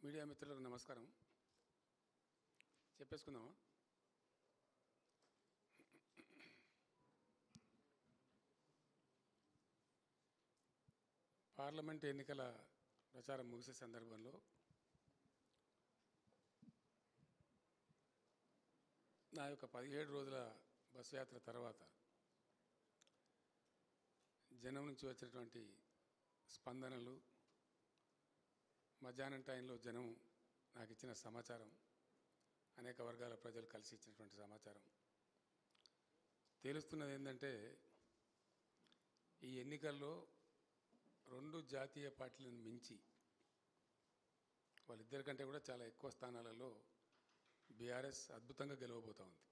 Media మిత్రులకు నమస్కారం. చెప్పేసుకుందామా? Parliament ఎన్నికల ప్రచారం ముగిసే సందర్భంలో నా యొక్క 17 రోజుల బస్సు యాత్ర తర్వాత జనం నుంచి వచ్చినటువంటి స్పందనలు, మధ్యాహ్నం టైంలో జనం నాకు ఇచ్చిన సమాచారం, అనేక వర్గాల ప్రజలు కలిసి ఇచ్చినటువంటి సమాచారం తెలుస్తున్నది ఏంటంటే, ఈ ఎన్నికల్లో 2 జాతీయ పార్టీలను మించి వాళ్ళిద్దరికంటే కూడా చాలా ఎక్కువ స్థానాలలో బీఆర్ఎస్ అద్భుతంగా గెలవబోతూ ఉంది.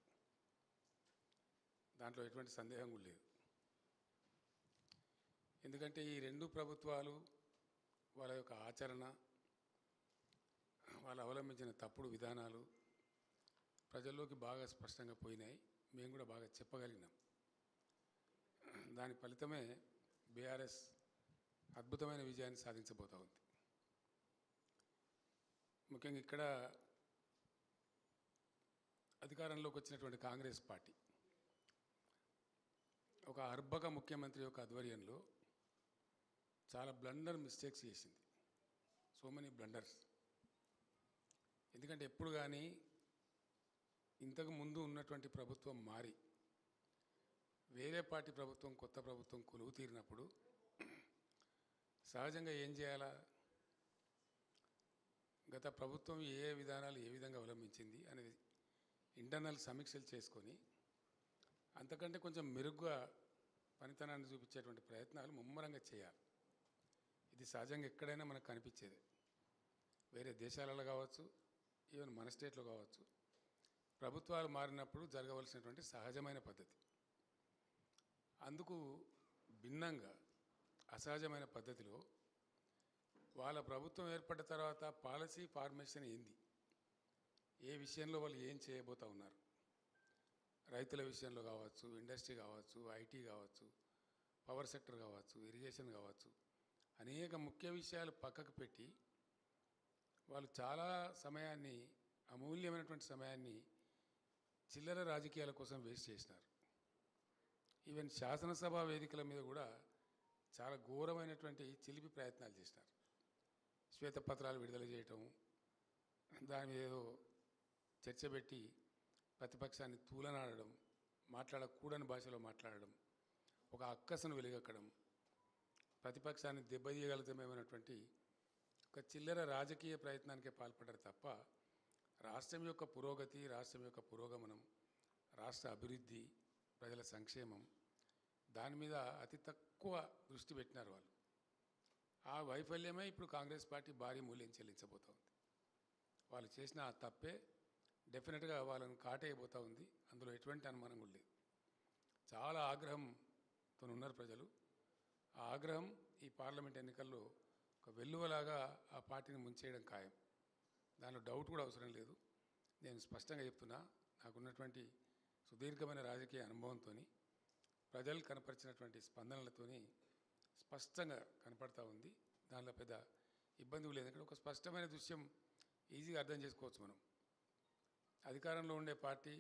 దాంట్లో ఎటువంటి సందేహం కూడా లేదు. ఎందుకంటే ఈ 2 ప్రభుత్వాలు వాళ్ళ యొక్క ఆచరణ, వాళ్ళు అవలంబించిన తప్పుడు విధానాలు ప్రజల్లోకి బాగా స్పష్టంగా పోయినాయి. మేము కూడా బాగా చెప్పగలిగినాం. దాని ఫలితమే బీఆర్ఎస్ అద్భుతమైన విజయాన్ని సాధించబోతూ ఉంది. ముఖ్యంగా ఇక్కడ అధికారంలోకి వచ్చినటువంటి కాంగ్రెస్ పార్టీ ఒక అర్భక ముఖ్యమంత్రి యొక్క ఆధ్వర్యంలో చాలా బ్లండర్ మిస్టేక్స్ చేసింది. So many blunders. ఎందుకంటే ఎప్పుడు కానీ ఇంతకు ముందు ఉన్నటువంటి ప్రభుత్వం మారి వేరే పార్టీ ప్రభుత్వం, కొత్త ప్రభుత్వం కొలువు తీరినప్పుడు సహజంగా ఏం చేయాలా, గత ప్రభుత్వం ఏ విధానాలు ఏ విధంగా అవలంబించింది అనేది ఇంటర్నల్ సమీక్షలు చేసుకొని అంతకంటే కొంచెం మెరుగ్గా పనితనాన్ని చూపించేటువంటి ప్రయత్నాలు ముమ్మరంగా చేయాలి. ఇది సహజంగా ఎక్కడైనా మనకు కనిపించేది. వేరే దేశాలలో కావచ్చు, ఈవెన్ మన స్టేట్లో కావచ్చు, ప్రభుత్వాలు మారినప్పుడు జరగవలసినటువంటి సహజమైన పద్ధతి. అందుకు భిన్నంగా అసహజమైన పద్ధతిలో వాళ్ళ ప్రభుత్వం ఏర్పడిన తర్వాత పాలసీ ఫార్మేషన్ ఏంది, ఏ విషయంలో వాళ్ళు ఏం చేయబోతూ ఉన్నారు, రైతుల విషయంలో కావచ్చు, ఇండస్ట్రీ కావచ్చు, ఐటీ కావచ్చు, పవర్ సెక్టర్ కావచ్చు, ఇరిగేషన్ కావచ్చు, అనేక ముఖ్య విషయాలు పక్కకు పెట్టి వాళ్ళు చాలా సమయాన్ని, అమూల్యమైనటువంటి సమయాన్ని చిల్లర రాజకీయాల కోసం వేస్ట్ చేసినారు. ఈవెన్ శాసనసభ వేదికల మీద కూడా చాలా ఘోరమైనటువంటి చిలిపి ప్రయత్నాలు చేసినారు. శ్వేతపత్రాలు విడుదల చేయటం, దాని మీద ఏదో చర్చ పెట్టి ప్రతిపక్షాన్ని తూలనాడడం, మాట్లాడకూడని భాషలో మాట్లాడడం, ఒక అక్కసును వెలుగక్కడం, ప్రతిపక్షాన్ని దెబ్బతీయగలుగుతామేమైనటువంటి ఒక చిల్లర రాజకీయ ప్రయత్నానికే పాల్పడ్డారు తప్ప రాష్ట్రం యొక్క పురోగతి, రాష్ట్రం యొక్క పురోగమనం, రాష్ట్ర అభివృద్ధి, ప్రజల సంక్షేమం, దాని మీద అతి తక్కువ దృష్టి పెట్టినారు వాళ్ళు. ఆ వైఫల్యమే ఇప్పుడు కాంగ్రెస్ పార్టీ భారీ మూల్యం చెల్లించబోతూ ఉంది. వాళ్ళు చేసిన ఆ తప్పే డెఫినెట్గా వాళ్ళని కాటేయబోతూ ఉంది. అందులో ఎటువంటి అనుమానం కూడా లేదు. చాలా ఆగ్రహంతో ఉన్నారు ప్రజలు. ఆ ఆగ్రహం ఈ పార్లమెంట్ ఎన్నికల్లో ఒక వెల్లువలాగా ఆ పార్టీని ముంచేయడం ఖాయం. దానిలో డౌట్ కూడా అవసరం లేదు. నేను స్పష్టంగా చెప్తున్నా, నాకున్నటువంటి సుదీర్ఘమైన రాజకీయ అనుభవంతో, ప్రజలు కనపరిచినటువంటి స్పందనలతో స్పష్టంగా కనపడతా ఉంది. దానిలో పెద్ద ఇబ్బంది లేదు. ఎందుకంటే ఒక స్పష్టమైన దృశ్యం ఈజీగా అర్థం చేసుకోవచ్చు. మనం అధికారంలో ఉండే పార్టీ,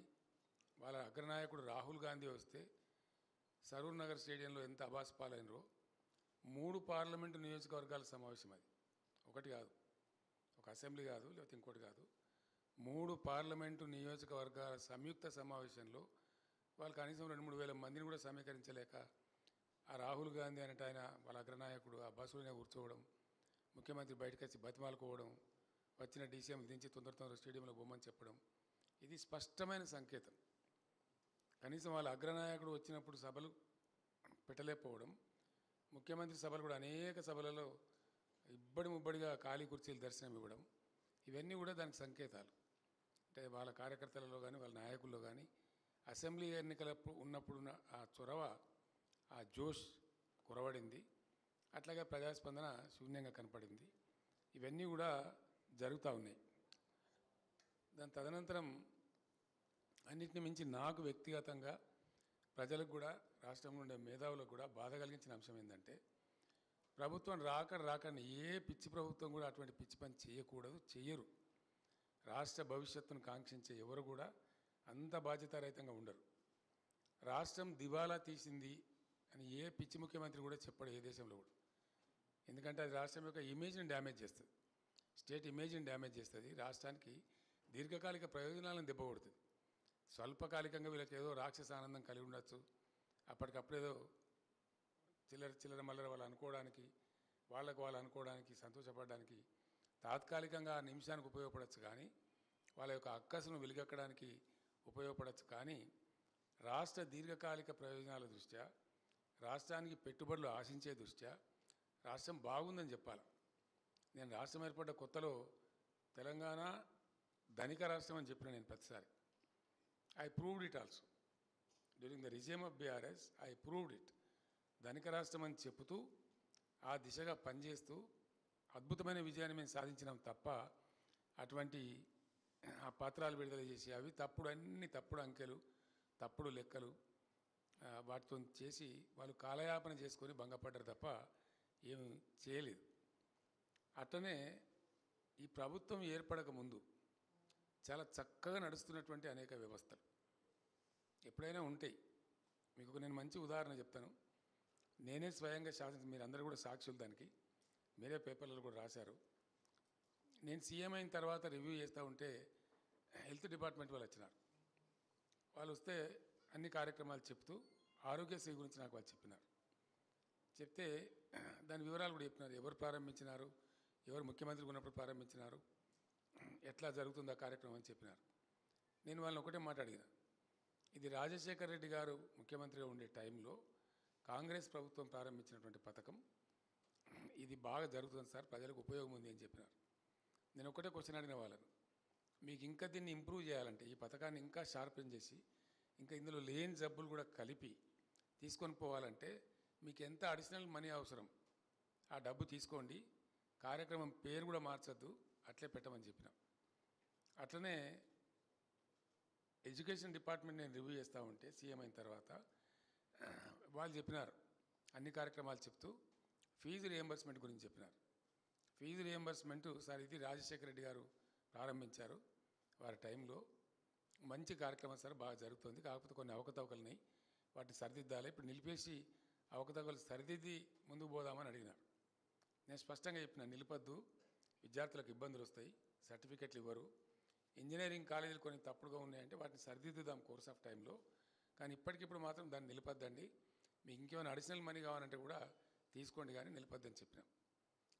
వాళ్ళ అగ్రనాయకుడు రాహుల్ గాంధీ వస్తే సరూర్ నగర్ స్టేడియంలో ఎంత అబాస్పాలైనరో, 3 పార్లమెంటు నియోజకవర్గాల సమావేశం అది. ఒకటి కాదు, ఒక అసెంబ్లీ కాదు, లేకపోతే ఇంకోటి కాదు, 3 పార్లమెంటు నియోజకవర్గాల సంయుక్త సమావేశంలో వాళ్ళు కనీసం 2-3 వేల మందిని కూడా సమీకరించలేక ఆ రాహుల్ గాంధీ అనేట ఆయన, వాళ్ళ అగ్రనాయకుడు ఆ బస్సులోనే కూర్చోవడం, ముఖ్యమంత్రి బయటకు వచ్చి బతిమాలుకోవడం, వచ్చిన డీసీఎం దించి తొందర స్టేడియంలో బొమ్మని చెప్పడం, ఇది స్పష్టమైన సంకేతం. కనీసం వాళ్ళ అగ్రనాయకుడు వచ్చినప్పుడు సభలు పెట్టలేకపోవడం, ముఖ్యమంత్రి సభలు కూడా అనేక సభలలో ముబ్బడిగా ఖాళీ కుర్చీలు దర్శనం ఇవ్వడం, ఇవన్నీ కూడా దానికి సంకేతాలు. అంటే వాళ్ళ కార్యకర్తలలో కానీ, వాళ్ళ నాయకుల్లో కానీ అసెంబ్లీ ఎన్నికలప్పుడు ఉన్నప్పుడున్న ఆ చొరవ, ఆ జోష్ కురవడింది. అట్లాగే ప్రజాస్పందన శూన్యంగా కనపడింది. ఇవన్నీ కూడా జరుగుతూ ఉన్నాయి. దాని తదనంతరం అన్నిటిని మించి నాకు వ్యక్తిగతంగా, ప్రజలకు కూడా, రాష్ట్రంలో ఉండే మేధావులకు కూడా బాధ కలిగించిన అంశం ఏంటంటే, ప్రభుత్వం రాకని ఏ పిచ్చి ప్రభుత్వం కూడా అటువంటి పిచ్చి పని చేయకూడదు, చెయ్యరు. రాష్ట్ర భవిష్యత్తును కాంక్షించే ఎవరు కూడా అంత బాధ్యతారహితంగా ఉండరు. రాష్ట్రం దివాలా తీసింది అని ఏ పిచ్చి ముఖ్యమంత్రి కూడా చెప్పడు ఏ దేశంలో కూడా. ఎందుకంటే అది రాష్ట్రం యొక్క ఇమేజ్ని డ్యామేజ్ చేస్తుంది, స్టేట్ ఇమేజ్ని డ్యామేజ్ చేస్తుంది, రాష్ట్రానికి దీర్ఘకాలిక ప్రయోజనాలను దెబ్బకొడుతుంది. స్వల్పకాలికంగా వీళ్ళకి ఏదో రాక్షస ఆనందం కలిగి ఉండొచ్చు, అప్పటికప్పుడేదో చిల్లర మల్లర వాళ్ళు అనుకోవడానికి, వాళ్ళు అనుకోవడానికి, సంతోషపడడానికి తాత్కాలికంగా ఆ నిమిషానికి ఉపయోగపడవచ్చు, కానీ వాళ్ళ యొక్క అక్కసును వెలిగక్కడానికి ఉపయోగపడవచ్చు. కానీ రాష్ట్ర దీర్ఘకాలిక ప్రయోజనాల దృష్ట్యా, రాష్ట్రానికి పెట్టుబడులు ఆశించే దృష్ట్యా రాష్ట్రం బాగుందని చెప్పాలి. నేను రాష్ట్రం ఏర్పడ్డ కొత్తలో తెలంగాణ ధనిక రాష్ట్రం అని చెప్పిన నేను ప్రతిసారి. I proved it also during the regime of BRS. I proved it. ధనిక రాష్ట్రం అని చెబుతూ ఆ దిశగా పనిచేస్తూ అద్భుతమైన విజయాన్ని మేము సాధించినాం తప్ప అటువంటి ఆ పత్రాలు విడుదల చేసి అవి అన్ని తప్పుడు అంకెలు, తప్పుడు లెక్కలు వాటితో చేసి వాళ్ళు కాలయాపన చేసుకొని భంగపడ్డారు తప్ప ఏమి చేయలేదు. అట్లనే ఈ ప్రభుత్వం ఏర్పడక ముందు చాలా చక్కగా నడుస్తున్నటువంటి అనేక వ్యవస్థలు ఎప్పుడైనా ఉంటాయి. మీకు నేను మంచి ఉదాహరణ చెప్తాను. నేనే స్వయంగా మీరందరూ కూడా సాక్షులు, దానికి మీరే పేపర్లలో కూడా రాశారు. నేను సీఎం అయిన తర్వాత రివ్యూ చేస్తూ ఉంటే హెల్త్ డిపార్ట్మెంట్ వాళ్ళు వచ్చినారు. వాళ్ళు వస్తే అన్ని కార్యక్రమాలు చెప్తూ ఆరోగ్యశ్రీ గురించి నాకు వాళ్ళు చెప్పినారు. చెప్తే దాని వివరాలు కూడా చెప్పినారు. ఎవరు ప్రారంభించినారు, ఎవరు ముఖ్యమంత్రి ఉన్నప్పుడు ప్రారంభించినారు, ఎట్లా జరుగుతుంది ఆ కార్యక్రమం అని చెప్పినారు. నేను వాళ్ళని ఒకటే మాట అడిగిన, ఇది రాజశేఖర రెడ్డి గారు ముఖ్యమంత్రిగా ఉండే టైంలో కాంగ్రెస్ ప్రభుత్వం ప్రారంభించినటువంటి పథకం, ఇది బాగా జరుగుతుంది సార్, ప్రజలకు ఉపయోగం ఉంది అని చెప్పినారు. నేను ఒకటే క్వశ్చన్ అడిగిన వాళ్ళను, మీకు ఇంకా దీన్ని ఇంప్రూవ్ చేయాలంటే, ఈ పథకాన్ని ఇంకా షార్పెన్ చేసి ఇంకా ఇందులో లేని జబ్బులు కూడా కలిపి తీసుకొని పోవాలంటే మీకు ఎంత అడిషనల్ మనీ అవసరం, ఆ డబ్బు తీసుకోండి, కార్యక్రమం పేరు కూడా మార్చొద్దు, అట్లే పెట్టమని చెప్పినాం. అట్లనే ఎడ్యుకేషన్ డిపార్ట్మెంట్ నేను రివ్యూ చేస్తూ ఉంటే సీఎం అయిన తర్వాత వాళ్ళు చెప్పినారు, అన్ని కార్యక్రమాలు చెప్తూ ఫీజు రియంబర్స్మెంట్ గురించి చెప్పినారు. ఫీజు రియంబర్స్మెంట్ సార్ ఇది రాజశేఖర రెడ్డి గారు ప్రారంభించారు, వారి టైంలో మంచి కార్యక్రమం సార్, బాగా జరుగుతుంది, కాకపోతే కొన్ని అవకతవకలున్నాయి, వాటిని సరిదిద్దాలి, ఇప్పుడు నిలిపేసి అవకతవకలు సరిదిద్ది ముందుకు పోదామని అడిగినారు. నేను స్పష్టంగా చెప్పిన, నిలిపొద్దు, విద్యార్థులకు ఇబ్బందులు వస్తాయి, సర్టిఫికెట్లు ఇవ్వరు, ఇంజనీరింగ్ కాలేజీలు కొన్ని తప్పుడుగా ఉన్నాయంటే వాటిని సరిదిద్దుదాం కోర్స్ ఆఫ్ టైంలో, కానీ ఇప్పటికిప్పుడు మాత్రం దాన్ని నిలపద్దండి, మీకు ఇంకేమైనా అడిషనల్ మనీ కావాలంటే కూడా తీసుకోండి కానీ నిలపద్దని చెప్పినాం.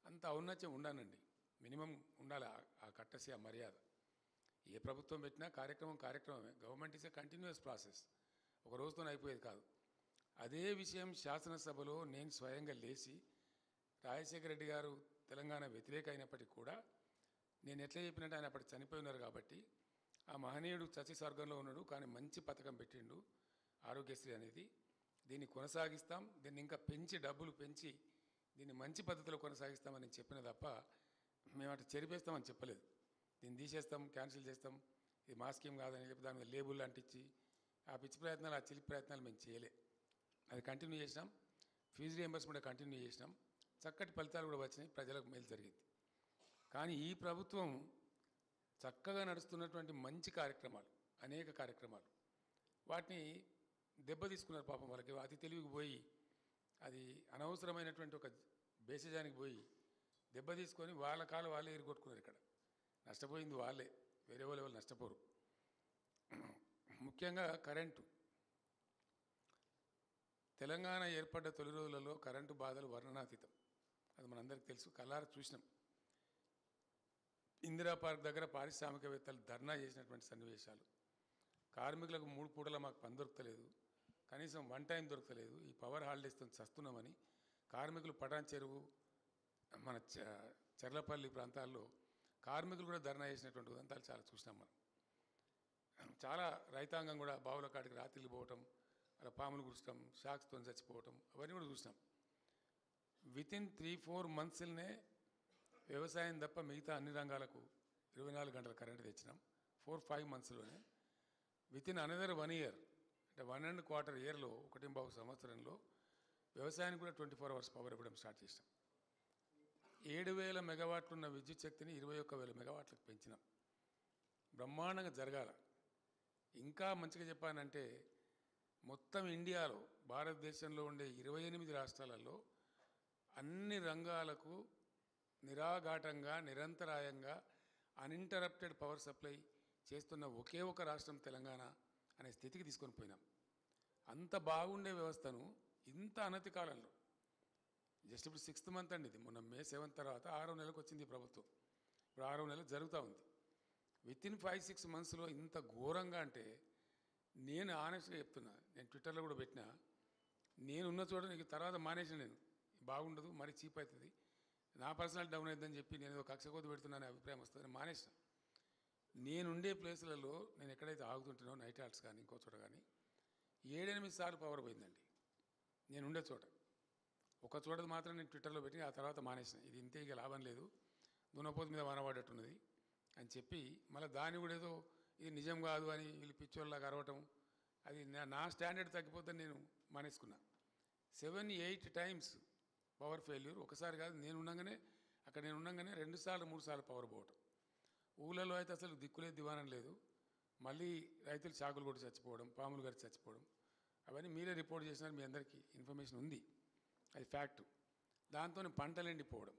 అంత ఔన్నత్యం ఉండానండి, మినిమం ఉండాలి ఆ కట్టసి, ఆ మర్యాద. ఏ ప్రభుత్వం పెట్టినా కార్యక్రమమే. Government is a continuous process, ఒక రోజుతో అయిపోయేది కాదు. అదే విషయం శాసనసభలో నేను స్వయంగా లేచి, రాజశేఖర రెడ్డి గారు తెలంగాణ వ్యతిరేక అయినప్పటికీ కూడా నేను ఎట్లా చెప్పినట్టు ఆయన అప్పటి చనిపోయి ఉన్నారు కాబట్టి, ఆ మహనీయుడు చచ్చి స్వర్గంలో ఉన్నాడు, కానీ మంచి పథకం పెట్టిండు ఆరోగ్యశ్రీ అనేది, దీన్ని కొనసాగిస్తాం, దీన్ని ఇంకా పెంచి డబ్బులు పెంచి దీన్ని మంచి పద్ధతిలో కొనసాగిస్తామని చెప్పిన తప్ప మేము అటు చెరిపేస్తామని చెప్పలేదు. దీన్ని తీసేస్తాం, క్యాన్సిల్ చేస్తాం, ఇది మా స్కీమ్ కాదని చెప్పి దాని మీద లేబుల్ అంటించి ఆ పిచ్చి ప్రయత్నాలు, ఆ చిలిపి ప్రయత్నాలు మేము చేయలే. అది కంటిన్యూ చేసినాం. ఫీజు రియంబర్స్మెంట్ కంటిన్యూ చేసినాం. చక్కటి ఫలితాలు కూడా వచ్చినాయి, ప్రజలకు మేలు జరిగింది. కానీ ఈ ప్రభుత్వం చక్కగా నడుస్తున్నటువంటి మంచి కార్యక్రమాలు, అనేక కార్యక్రమాలు, వాటిని దెబ్బతీసుకున్నారు పాపం. వాళ్ళకి అతి తెలివికి పోయి అది అనవసరమైనటువంటి ఒక బేసిజానికి పోయి దెబ్బతీసుకొని వాళ్ళ కాలు వాళ్ళే ఎరుగొట్టుకున్నారు. ఇక్కడ నష్టపోయింది వాళ్ళే, వేరే వాళ్ళు నష్టపోరు. ముఖ్యంగా కరెంటు. తెలంగాణ ఏర్పడ్డ తొలి రోజులలో కరెంటు బాధలు వర్ణనాతీతం, అది మనందరికీ తెలుసు, కళ్ళారా చూసినాం. ఇందిరా పార్క్ దగ్గర పారిశ్రామికవేత్తలు ధర్నా చేసినటువంటి సన్నివేశాలు, కార్మికులకు 3 పూటల మాకు పని దొరకలేదు, కనీసం 1 టైం దొరకలేదు, ఈ పవర్ హాలిడేస్తో చస్తున్నామని కార్మికులు పటాన్ చెరువు, మన చెర్లపల్లి ప్రాంతాల్లో కార్మికులు కూడా ధర్నా చేసినటువంటి ఉదంతాలు చాలా చూసినాం మనం. చాలా రైతాంగం కూడా బావుల కాడికి రాత్రిలు పోవటం, అలా పాములు గుర్చడం, షాక్స్తో చచ్చిపోవటం, అవన్నీ కూడా చూసినాం. వితిన్ 3-4 మంత్స్లోనే వ్యవసాయం తప్ప మిగతా అన్ని రంగాలకు 24 గంటల కరెంటు తెచ్చినాం. 4-5 మంత్స్లోనే. వితిన్ అనదర్ 1 ఇయర్, అంటే 1.25 ఇయర్లో, 1.25 సంవత్సరంలో వ్యవసాయానికి కూడా 24 అవర్స్ పవర్ ఇవ్వడం స్టార్ట్ చేసినాం. 7,000 మెగావాట్లు ఉన్న విద్యుత్ శక్తిని 21,000 మెగావాట్లకు పెంచినాం. బ్రహ్మాండంగా జరగాల. ఇంకా మంచిగా చెప్పానంటే మొత్తం ఇండియాలో భారతదేశంలో ఉండే 28 రాష్ట్రాలలో అన్ని రంగాలకు నిరాఘాటంగా నిరంతరాయంగా అన్ఇంటరప్టెడ్ పవర్ సప్లై చేస్తున్న ఒకే ఒక రాష్ట్రం తెలంగాణ అనే స్థితికి తీసుకొని పోయినాం. అంత బాగుండే వ్యవస్థను ఇంత అనతి కాలంలో జస్ట్ ఇప్పుడు 6th మంత్ అండి, ఇది మొన్న May 7 తర్వాత 6వ నెలకు వచ్చింది ప్రభుత్వం. ఇప్పుడు 6వ నెల జరుగుతూ ఉంది. వితిన్ 5-6 మంత్స్లో ఇంత ఘోరంగా అంటే నేను ఆనెస్ట్గా చెప్తున్నా, నేను ట్విట్టర్లో కూడా పెట్టినా, నేనున్న చోట నీకు తర్వాత మానేసిన, నేను బాగుండదు మరి చీప్ అవుతుంది, నా పర్సనల్ డౌన్ అవుతుందని చెప్పి నేను ఏదో కక్ష కొద్ది పెడుతున్నానే అభిప్రాయం వస్తుందని మానేసిన. నేనుండే ప్లేసులలో నేను ఎక్కడైతే ఆగుతుంటానో నైట్ హాల్ట్స్ కానీ ఇంకో చోట కానీ 7-8 సార్లు పవర్ పోయిందండి నేనుండే చోట. ఒక చోటది మాత్రం నేను ట్విట్టర్లో పెట్టి ఆ తర్వాత మానేసిన, ఇది ఇంతే ఇక లాభం లేదు, దున్నపోతు మీద వానబడ్డట్టున్నది అని చెప్పి మళ్ళీ దాన్ని కూడా ఏదో ఇది నిజం కాదు అని వీళ్ళు పిచ్చోళ్ళలాగా అరవటం, అది నా స్టాండర్డ్ తగ్గిపోతే నేను మానేసుకున్నా. 7-8 టైమ్స్ పవర్ ఫెయిల్యూర్. ఒకసారి కాదు, నేను ఉండగానే 2 సార్లు 3 సార్లు పవర్ పోవటం. ఊళ్ళలో అయితే అసలు దిక్కులేదు దివానం లేదు. మళ్ళీ రైతులు చాకులు కొట్టి చచ్చిపోవడం, పాములు గారి చచ్చిపోవడం, అవన్నీ మీరే రిపోర్ట్ చేసినారు, మీ అందరికీ ఇన్ఫర్మేషన్ ఉంది, అది ఫ్యాక్టు. దాంతో పంటలు ఎండిపోవడం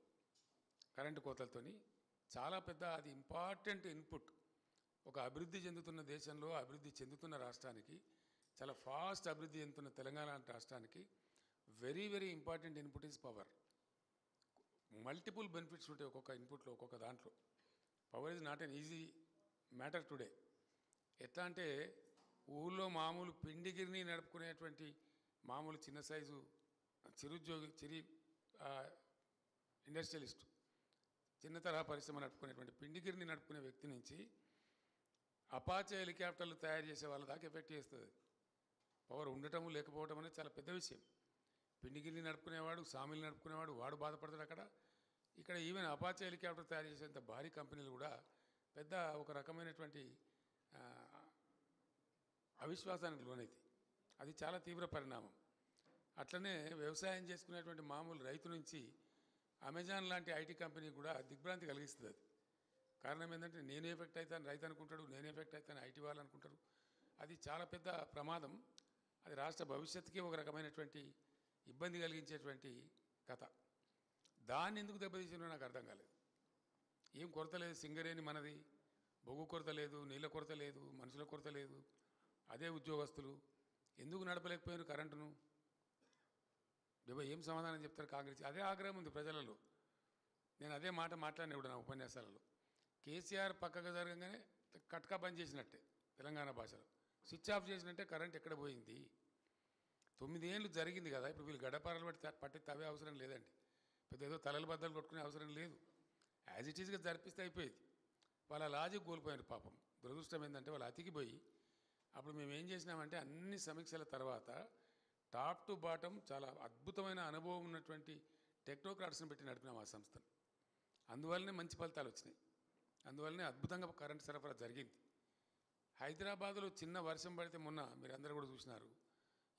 కరెంటు కోతలతో చాలా పెద్ద, అది ఇంపార్టెంట్ ఇన్పుట్. ఒక అభివృద్ధి చెందుతున్న దేశంలో, అభివృద్ధి చెందుతున్న రాష్ట్రానికి, చాలా ఫాస్ట్ అభివృద్ధి చెందుతున్న తెలంగాణ రాష్ట్రానికి very very important input is power. Multiple benefits ఉంటాయి ఒక్కొక్క ఇన్పుట్లో, ఒక్కొక్క దాంట్లో. Power is not an easy matter today. ఎట్లా అంటే ఊళ్ళో మామూలు పిండిగిరిని నడుపుకునేటువంటి మామూలు చిన్న సైజు చిరుద్యోగి ఇండస్ట్రియలిస్ట్, చిన్న తరహా పరిశ్రమ నడుపుకునేటువంటి పిండిగిరిని నడుపుకునే వ్యక్తి నుంచి అపాచే హెలికాప్టర్లు తయారు చేసే వాళ్ళ దాకా ఎఫెక్ట్ చేస్తుంది. పవర్ ఉండటం లేకపోవడం అనేది చాలా పెద్ద విషయం. పిండిగిరిని నడుపుకునేవాడు, సామిలు నడుపుకునేవాడు, వాడు బాధపడతాడు అక్కడ. ఇక్కడ ఈవెన్ అపాచే హెలికాప్టర్ తయారు చేసేంత భారీ కంపెనీలు కూడా పెద్ద ఒక రకమైనటువంటి అవిశ్వాసానికి లోనైతే అది చాలా తీవ్ర పరిణామం. అట్లనే వ్యవసాయం చేసుకునేటువంటి మామూలు రైతు నుంచి అమెజాన్ లాంటి ఐటీ కంపెనీ కూడా దిగ్భ్రాంతి కలిగిస్తుంది. అది కారణం ఏంటంటే నేను ఎఫెక్ట్ అవుతాను రైతు అనుకుంటాడు, నేను ఎఫెక్ట్ అవుతాను ఐటీ వాళ్ళు అనుకుంటారు. అది చాలా పెద్ద ప్రమాదం. అది రాష్ట్ర భవిష్యత్తుకి ఒక రకమైనటువంటి ఇబ్బంది కలిగించేటువంటి కథ. దాన్ని ఎందుకు దెబ్బతీసినో నాకు అర్థం కాలేదు. ఏం కొరత లేదు, సింగరేణి మనది, బొగ్గు కొరత లేదు, నీళ్ళ కొరత లేదు, మనుషుల కొరత లేదు, అదే ఉద్యోగస్తులు ఎందుకు నడపలేకపోయారు కరెంటును? ఏం సమాధానం చెప్తారు కాంగ్రెస్? అదే ఆగ్రహం ఉంది ప్రజలలో. నేను అదే మాట మాట్లాడిన కూడా నా ఉపన్యాసాలలో. కేసీఆర్ పక్కకు జరగగానే కట్కా బంద్ చేసినట్టే, తెలంగాణ భాషలో స్విచ్ ఆఫ్ చేసినట్టే కరెంట్ ఎక్కడ పోయింది? 9 ఏళ్ళు జరిగింది కదా, ఇప్పుడు వీళ్ళు గడపారలు పట్టి తవ్వే అవసరం లేదండి, పెద్ద ఏదో తలలు బద్దలు కొట్టుకునే అవసరం లేదు. యాజ్ ఇట్ ఈస్గా జరిపిస్తే అయిపోయేది. వాళ్ళ లాజిక్ కోల్పోయారు పాపం. దురదృష్టం ఏంటంటే వాళ్ళు అతికిపోయి, అప్పుడు మేము ఏం చేసినామంటే అన్ని సమీక్షల తర్వాత టాప్ టు బాటం చాలా అద్భుతమైన అనుభవం ఉన్నటువంటి టెక్నోక్రాట్స్ని పెట్టి నడిపినాం ఆ సంస్థను. అందువల్లనే మంచి ఫలితాలు వచ్చినాయి, అందువల్లనే అద్భుతంగా కరెంటు సరఫరా జరిగింది. హైదరాబాద్లో చిన్న వర్షం పడితే మొన్న మీరందరూ కూడా చూసినారు,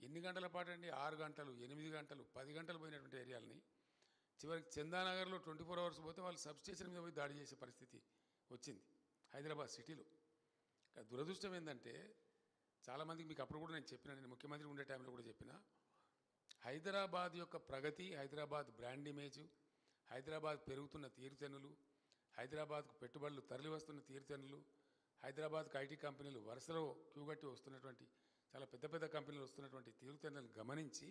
ఎన్ని గంటల పాటు అండి, 6 గంటలు, 8 గంటలు, 10 గంటలు పోయినటువంటి ఏరియాలని చివరికి చందానగర్లో 24 అవర్స్ పోతే వాళ్ళు సబ్స్టేషన్ మీద పోయి దాడి చేసే పరిస్థితి వచ్చింది హైదరాబాద్ సిటీలో. దురదృష్టం ఏంటంటే చాలామందికి మీకు అప్పుడు కూడా నేను చెప్పిన, నేను ముఖ్యమంత్రి ఉండే టైంలో కూడా చెప్పిన, హైదరాబాద్ యొక్క ప్రగతి, హైదరాబాద్ బ్రాండ్ ఇమేజు, హైదరాబాద్ పెరుగుతున్న తీరుతెన్నులు, హైదరాబాద్కు పెట్టుబడులు తరలి వస్తున్న తీరుతెన్నులు, హైదరాబాద్కు ఐటీ కంపెనీలు వరుసలో క్యూగట్టి వస్తున్నటువంటి చాలా పెద్ద పెద్ద కంపెనీలు వస్తున్నటువంటి తీరుతెన్నులను గమనించి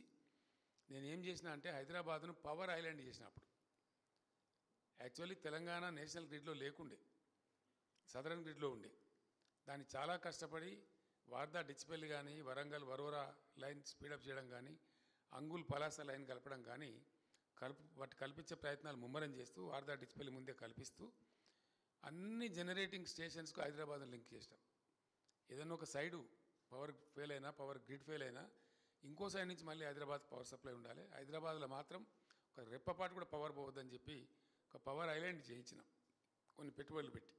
నేనేం చేసిన అంటే హైదరాబాద్ను పవర్ ఐలాండ్ చేసినప్పుడు. యాక్చువల్లీ తెలంగాణ నేషనల్ గ్రిడ్లో లేకుండే, సదరన్ గ్రిడ్లో ఉండే. దాన్ని చాలా కష్టపడి వార్దా డిచ్పల్లి కానీ, వరంగల్ వరోరా లైన్ స్పీడప్ చేయడం కానీ, అంగుల్ పలాస లైన్ కలపడం కానీ వాటి కల్పించే ప్రయత్నాలు ముమ్మరం చేస్తూ వార్దా డిచ్పల్లి ముందే కల్పిస్తూ అన్ని జనరేటింగ్ స్టేషన్స్కు హైదరాబాద్ను లింక్ చేస్తాం. ఏదైనా ఒక సైడు పవర్ ఫెయిల్ అయినా, పవర్ గ్రిడ్ ఫెయిల్ అయినా ఇంకో సైడ్ నుంచి మళ్ళీ హైదరాబాద్ పవర్ సప్లై ఉండాలి. హైదరాబాద్లో మాత్రం ఒక రెప్పపాటు కూడా పవర్ పోవద్దని చెప్పి ఒక పవర్ ఐలాండ్ చేయించినాం కొన్ని పెట్టుబడులు పెట్టి.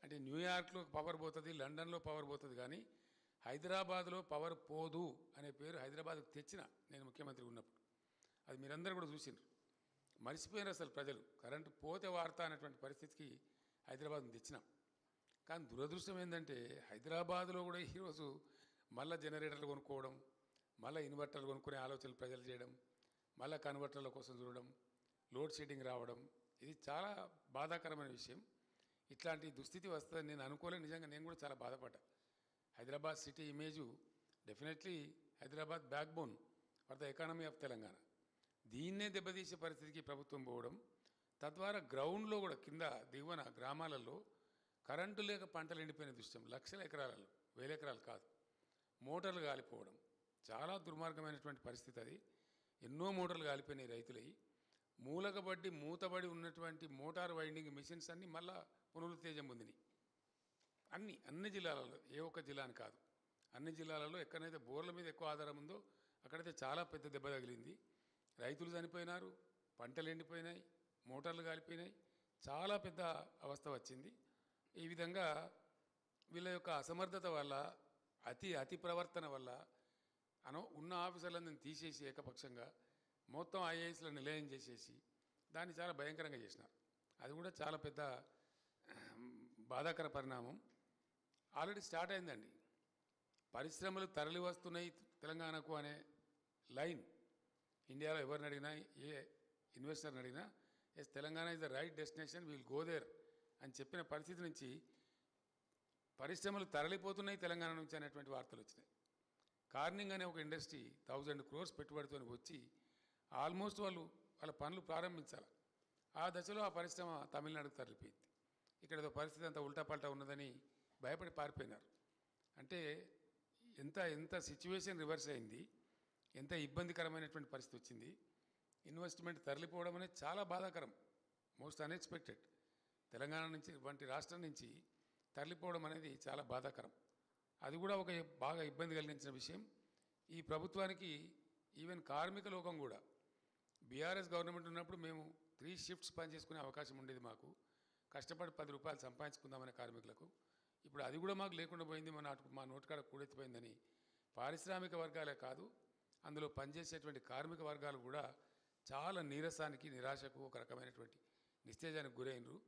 అంటే న్యూయార్క్లో పవర్ పోతుంది, లండన్లో పవర్ పోతుంది, కానీ హైదరాబాద్లో పవర్ పోదు అనే పేరు హైదరాబాద్కు తెచ్చిన నేను ముఖ్యమంత్రి ఉన్నప్పుడు. అది మీరందరూ కూడా చూసినారు. మర్చిపోయినారు అసలు ప్రజలు. కరెంటు పోతే వార్త అనేటువంటి పరిస్థితికి హైదరాబాద్ని తెచ్చినాం. కానీ దురదృష్టం ఏంటంటే హైదరాబాద్లో కూడా ఈరోజు మళ్ళీ జనరేటర్లు కొనుక్కోవడం, మళ్ళీ ఇన్వర్టర్లు కొనుక్కునే ఆలోచనలు ప్రజలు చేయడం, మళ్ళీ కన్వర్టర్ల కోసం చూడడం, లోడ్ షెడ్డింగ్ రావడం, ఇది చాలా బాధాకరమైన విషయం. ఇట్లాంటి దుస్థితి వస్తుందని నేను అనుకోలేదు. నిజంగా నేను కూడా చాలా బాధపడ్డా. Hyderabad city image definitely Hyderabad backbone for the economy of Telangana. దీన్నే దెబ్బతీసే పరిస్థితికి ప్రభుత్వం పోవడం, తద్వారా గ్రౌండ్లో కూడా కింద దిగువన గ్రామాలలో కరెంటు లేక పంటలు ఎండిపోయిన దృశ్యం. లక్షల ఎకరాలలో, వేల ఎకరాలు కాదు, మోటార్లు కాలిపోవడం చాలా దుర్మార్గమైనటువంటి పరిస్థితి అది. ఎన్నో మోటార్లు కాలిపోయినాయి రైతులవి. మూలకబడి మూతబడి ఉన్నటువంటి మోటార్ వైండింగ్ మిషన్స్ అన్నీ మళ్ళా పునరుత్తేజం పొందినాయి. అన్ని జిల్లాలలో, ఏ ఒక్క జిల్లా అని కాదు, అన్ని జిల్లాలలో ఎక్కడైతే బోర్ల మీద ఎక్కువ ఆధారం ఉందో అక్కడైతే చాలా పెద్ద దెబ్బ తగిలింది. రైతులు చనిపోయినారు, పంటలు ఎండిపోయినాయి, మోటార్లు కాలిపోయినాయి, చాలా పెద్ద అవస్థ వచ్చింది. ఈ విధంగా వీళ్ళ యొక్క అసమర్థత వల్ల, అతి ప్రవర్తన వల్ల ఉన్న ఆఫీసర్లందరినీ తీసేసి ఏకపక్షంగా మొత్తం ఐఏఎస్లను నిలయం చేసేసి దాన్ని చాలా భయంకరంగా చేసినారు. అది కూడా చాలా పెద్ద బాధాకర పరిణామం. ఆల్రెడీ స్టార్ట్ అయిందండి. పరిశ్రమలు తరలి వస్తున్నాయి తెలంగాణకు అనే లైన్ ఇండియాలో ఎవరిని అడిగినా, ఏ ఇన్వెస్టర్ని అడిగినా, yes Telangana is the right destination, will go there అని చెప్పిన పరిస్థితి నుంచి పరిశ్రమలు తరలిపోతున్నాయి తెలంగాణ నుంచి అనేటువంటి వార్తలు వచ్చినాయి. కార్నింగ్ అనే ఒక ఇండస్ట్రీ 1000 crores పెట్టుబడితో వచ్చి ఆల్మోస్ట్ వాళ్ళ పనులు ప్రారంభించాలి. ఆ దశలో ఆ పరిశ్రమ తమిళనాడుకు తరలిపోయింది. ఇక్కడ పరిస్థితి అంతా ఉల్టాపల్టా ఉన్నదని భయపడి పారిపోయినారు. అంటే ఎంత సిచ్యువేషన్ రివర్స్ అయింది, ఎంత ఇబ్బందికరమైనటువంటి పరిస్థితి వచ్చింది. ఇన్వెస్ట్మెంట్ తరలిపోవడం అనేది చాలా బాధాకరం, మోస్ట్ అన్ఎక్స్పెక్టెడ్. తెలంగాణ నుంచి వంటి రాష్ట్రం నుంచి తరలిపోవడం అనేది చాలా బాధాకరం. అది కూడా ఒక బాగా ఇబ్బంది కలిగించిన విషయం. ఈ ప్రభుత్వానికి ఈవెన్ కార్మిక లోకం కూడా, బీఆర్ఎస్ గవర్నమెంట్ ఉన్నప్పుడు మేము 3 shifts పనిచేసుకునే అవకాశం ఉండేది. మాకు కష్టపడి 10 రూపాయలు సంపాదించుకుందామనే కార్మికులకు. ఇప్పుడు అది కూడా మాకు లేకుండా పోయింది. మా నోటికాడ కూడెత్తిపోయిందని పారిశ్రామిక వర్గాలే కాదు, అందులో పనిచేసేటువంటి కార్మిక వర్గాలు కూడా చాలా నీరసానికి, నిరాశకు, ఒక రకమైనటువంటి నిస్తేజానికి గురైనరు.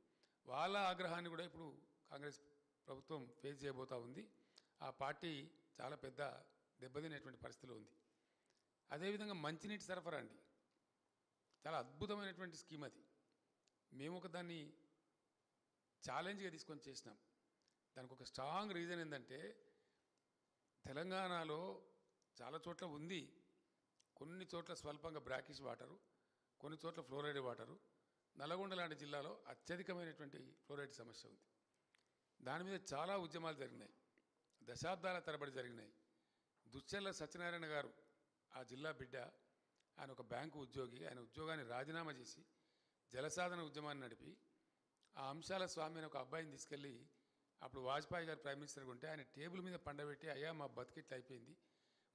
వాళ్ళ ఆగ్రహాన్ని కూడా ఇప్పుడు కాంగ్రెస్ ప్రభుత్వం ఫేస్ చేయబోతూ ఉంది. ఆ పార్టీ చాలా పెద్ద దెబ్బతినేటువంటి పరిస్థితిలో ఉంది. అదేవిధంగా మంచినీటి సరఫరా అండి, చాలా అద్భుతమైనటువంటి స్కీమ్ అది. మేము దాన్ని ఛాలెంజ్గా తీసుకొని చేసినాం. దానికి ఒక స్ట్రాంగ్ రీజన్ ఏంటంటే, తెలంగాణలో చాలా చోట్ల ఉంది, కొన్ని చోట్ల స్వల్పంగా బ్రాకిష్ వాటరు, కొన్ని చోట్ల ఫ్లోరైడ్ వాటరు. నల్గొండ లాంటి జిల్లాలో అత్యధికమైనటువంటి ఫ్లోరైడ్ సమస్య ఉంది. దాని మీద చాలా ఉద్యమాలు జరిగినాయి, దశాబ్దాల తరబడి జరిగినాయి. దుశ్చర్ల సత్యనారాయణ గారు ఆ జిల్లా బిడ్డ, ఆయన ఒక బ్యాంకు ఉద్యోగి. ఆయన ఉద్యోగాన్ని రాజీనామా చేసి జలసాధన ఉద్యమాన్ని నడిపి ఆ అంశాల స్వామి అని ఒక అబ్బాయిని తీసుకెళ్ళి, అప్పుడు వాజ్పేయి గారు ప్రైమ్ మినిస్టర్గా ఉంటే ఆయన టేబుల్ మీద పండబెట్టి, అయ్యా మా బతికిట్లు అయిపోయింది,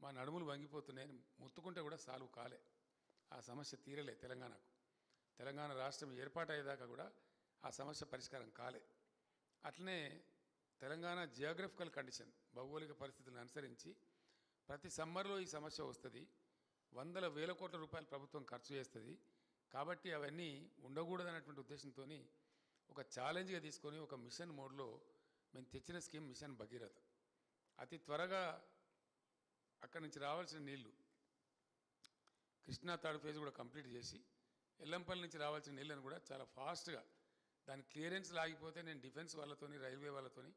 మా నడుములు వంగిపోతున్నాయని ముత్తుకుంటే కూడా సాల్వ్ కాలే. ఆ సమస్య తీరలే తెలంగాణకు. తెలంగాణ రాష్ట్రం ఏర్పాటయ్యేదాకా కూడా ఆ సమస్య పరిష్కారం కాలే. అట్లనే తెలంగాణ జియోగ్రఫికల్ కండిషన్, భౌగోళిక పరిస్థితులను అనుసరించి ప్రతి సమ్మర్లో ఈ సమస్య వస్తుంది. వందల వేల కోట్ల రూపాయలు ప్రభుత్వం ఖర్చు చేస్తుంది. కాబట్టి అవన్నీ ఉండకూడదనేటువంటి ఉద్దేశంతో ఒక ఛాలెంజ్గా తీసుకొని ఒక మిషన్ మోడ్లో మేము తెచ్చిన స్కీమ్ మిషన్ భగీరథ. అతి త్వరగా అక్కడి నుంచి రావాల్సిన నీళ్లు కృష్ణా థర్డ్ ఫేజ్ కూడా కంప్లీట్ చేసి, ఎల్లంపల్లి నుంచి రావాల్సిన నీళ్ళని కూడా చాలా ఫాస్ట్గా, దాని క్లియరెన్స్ లాగిపోతే నేను డిఫెన్స్ వాళ్ళతోని, రైల్వే వాళ్ళతోని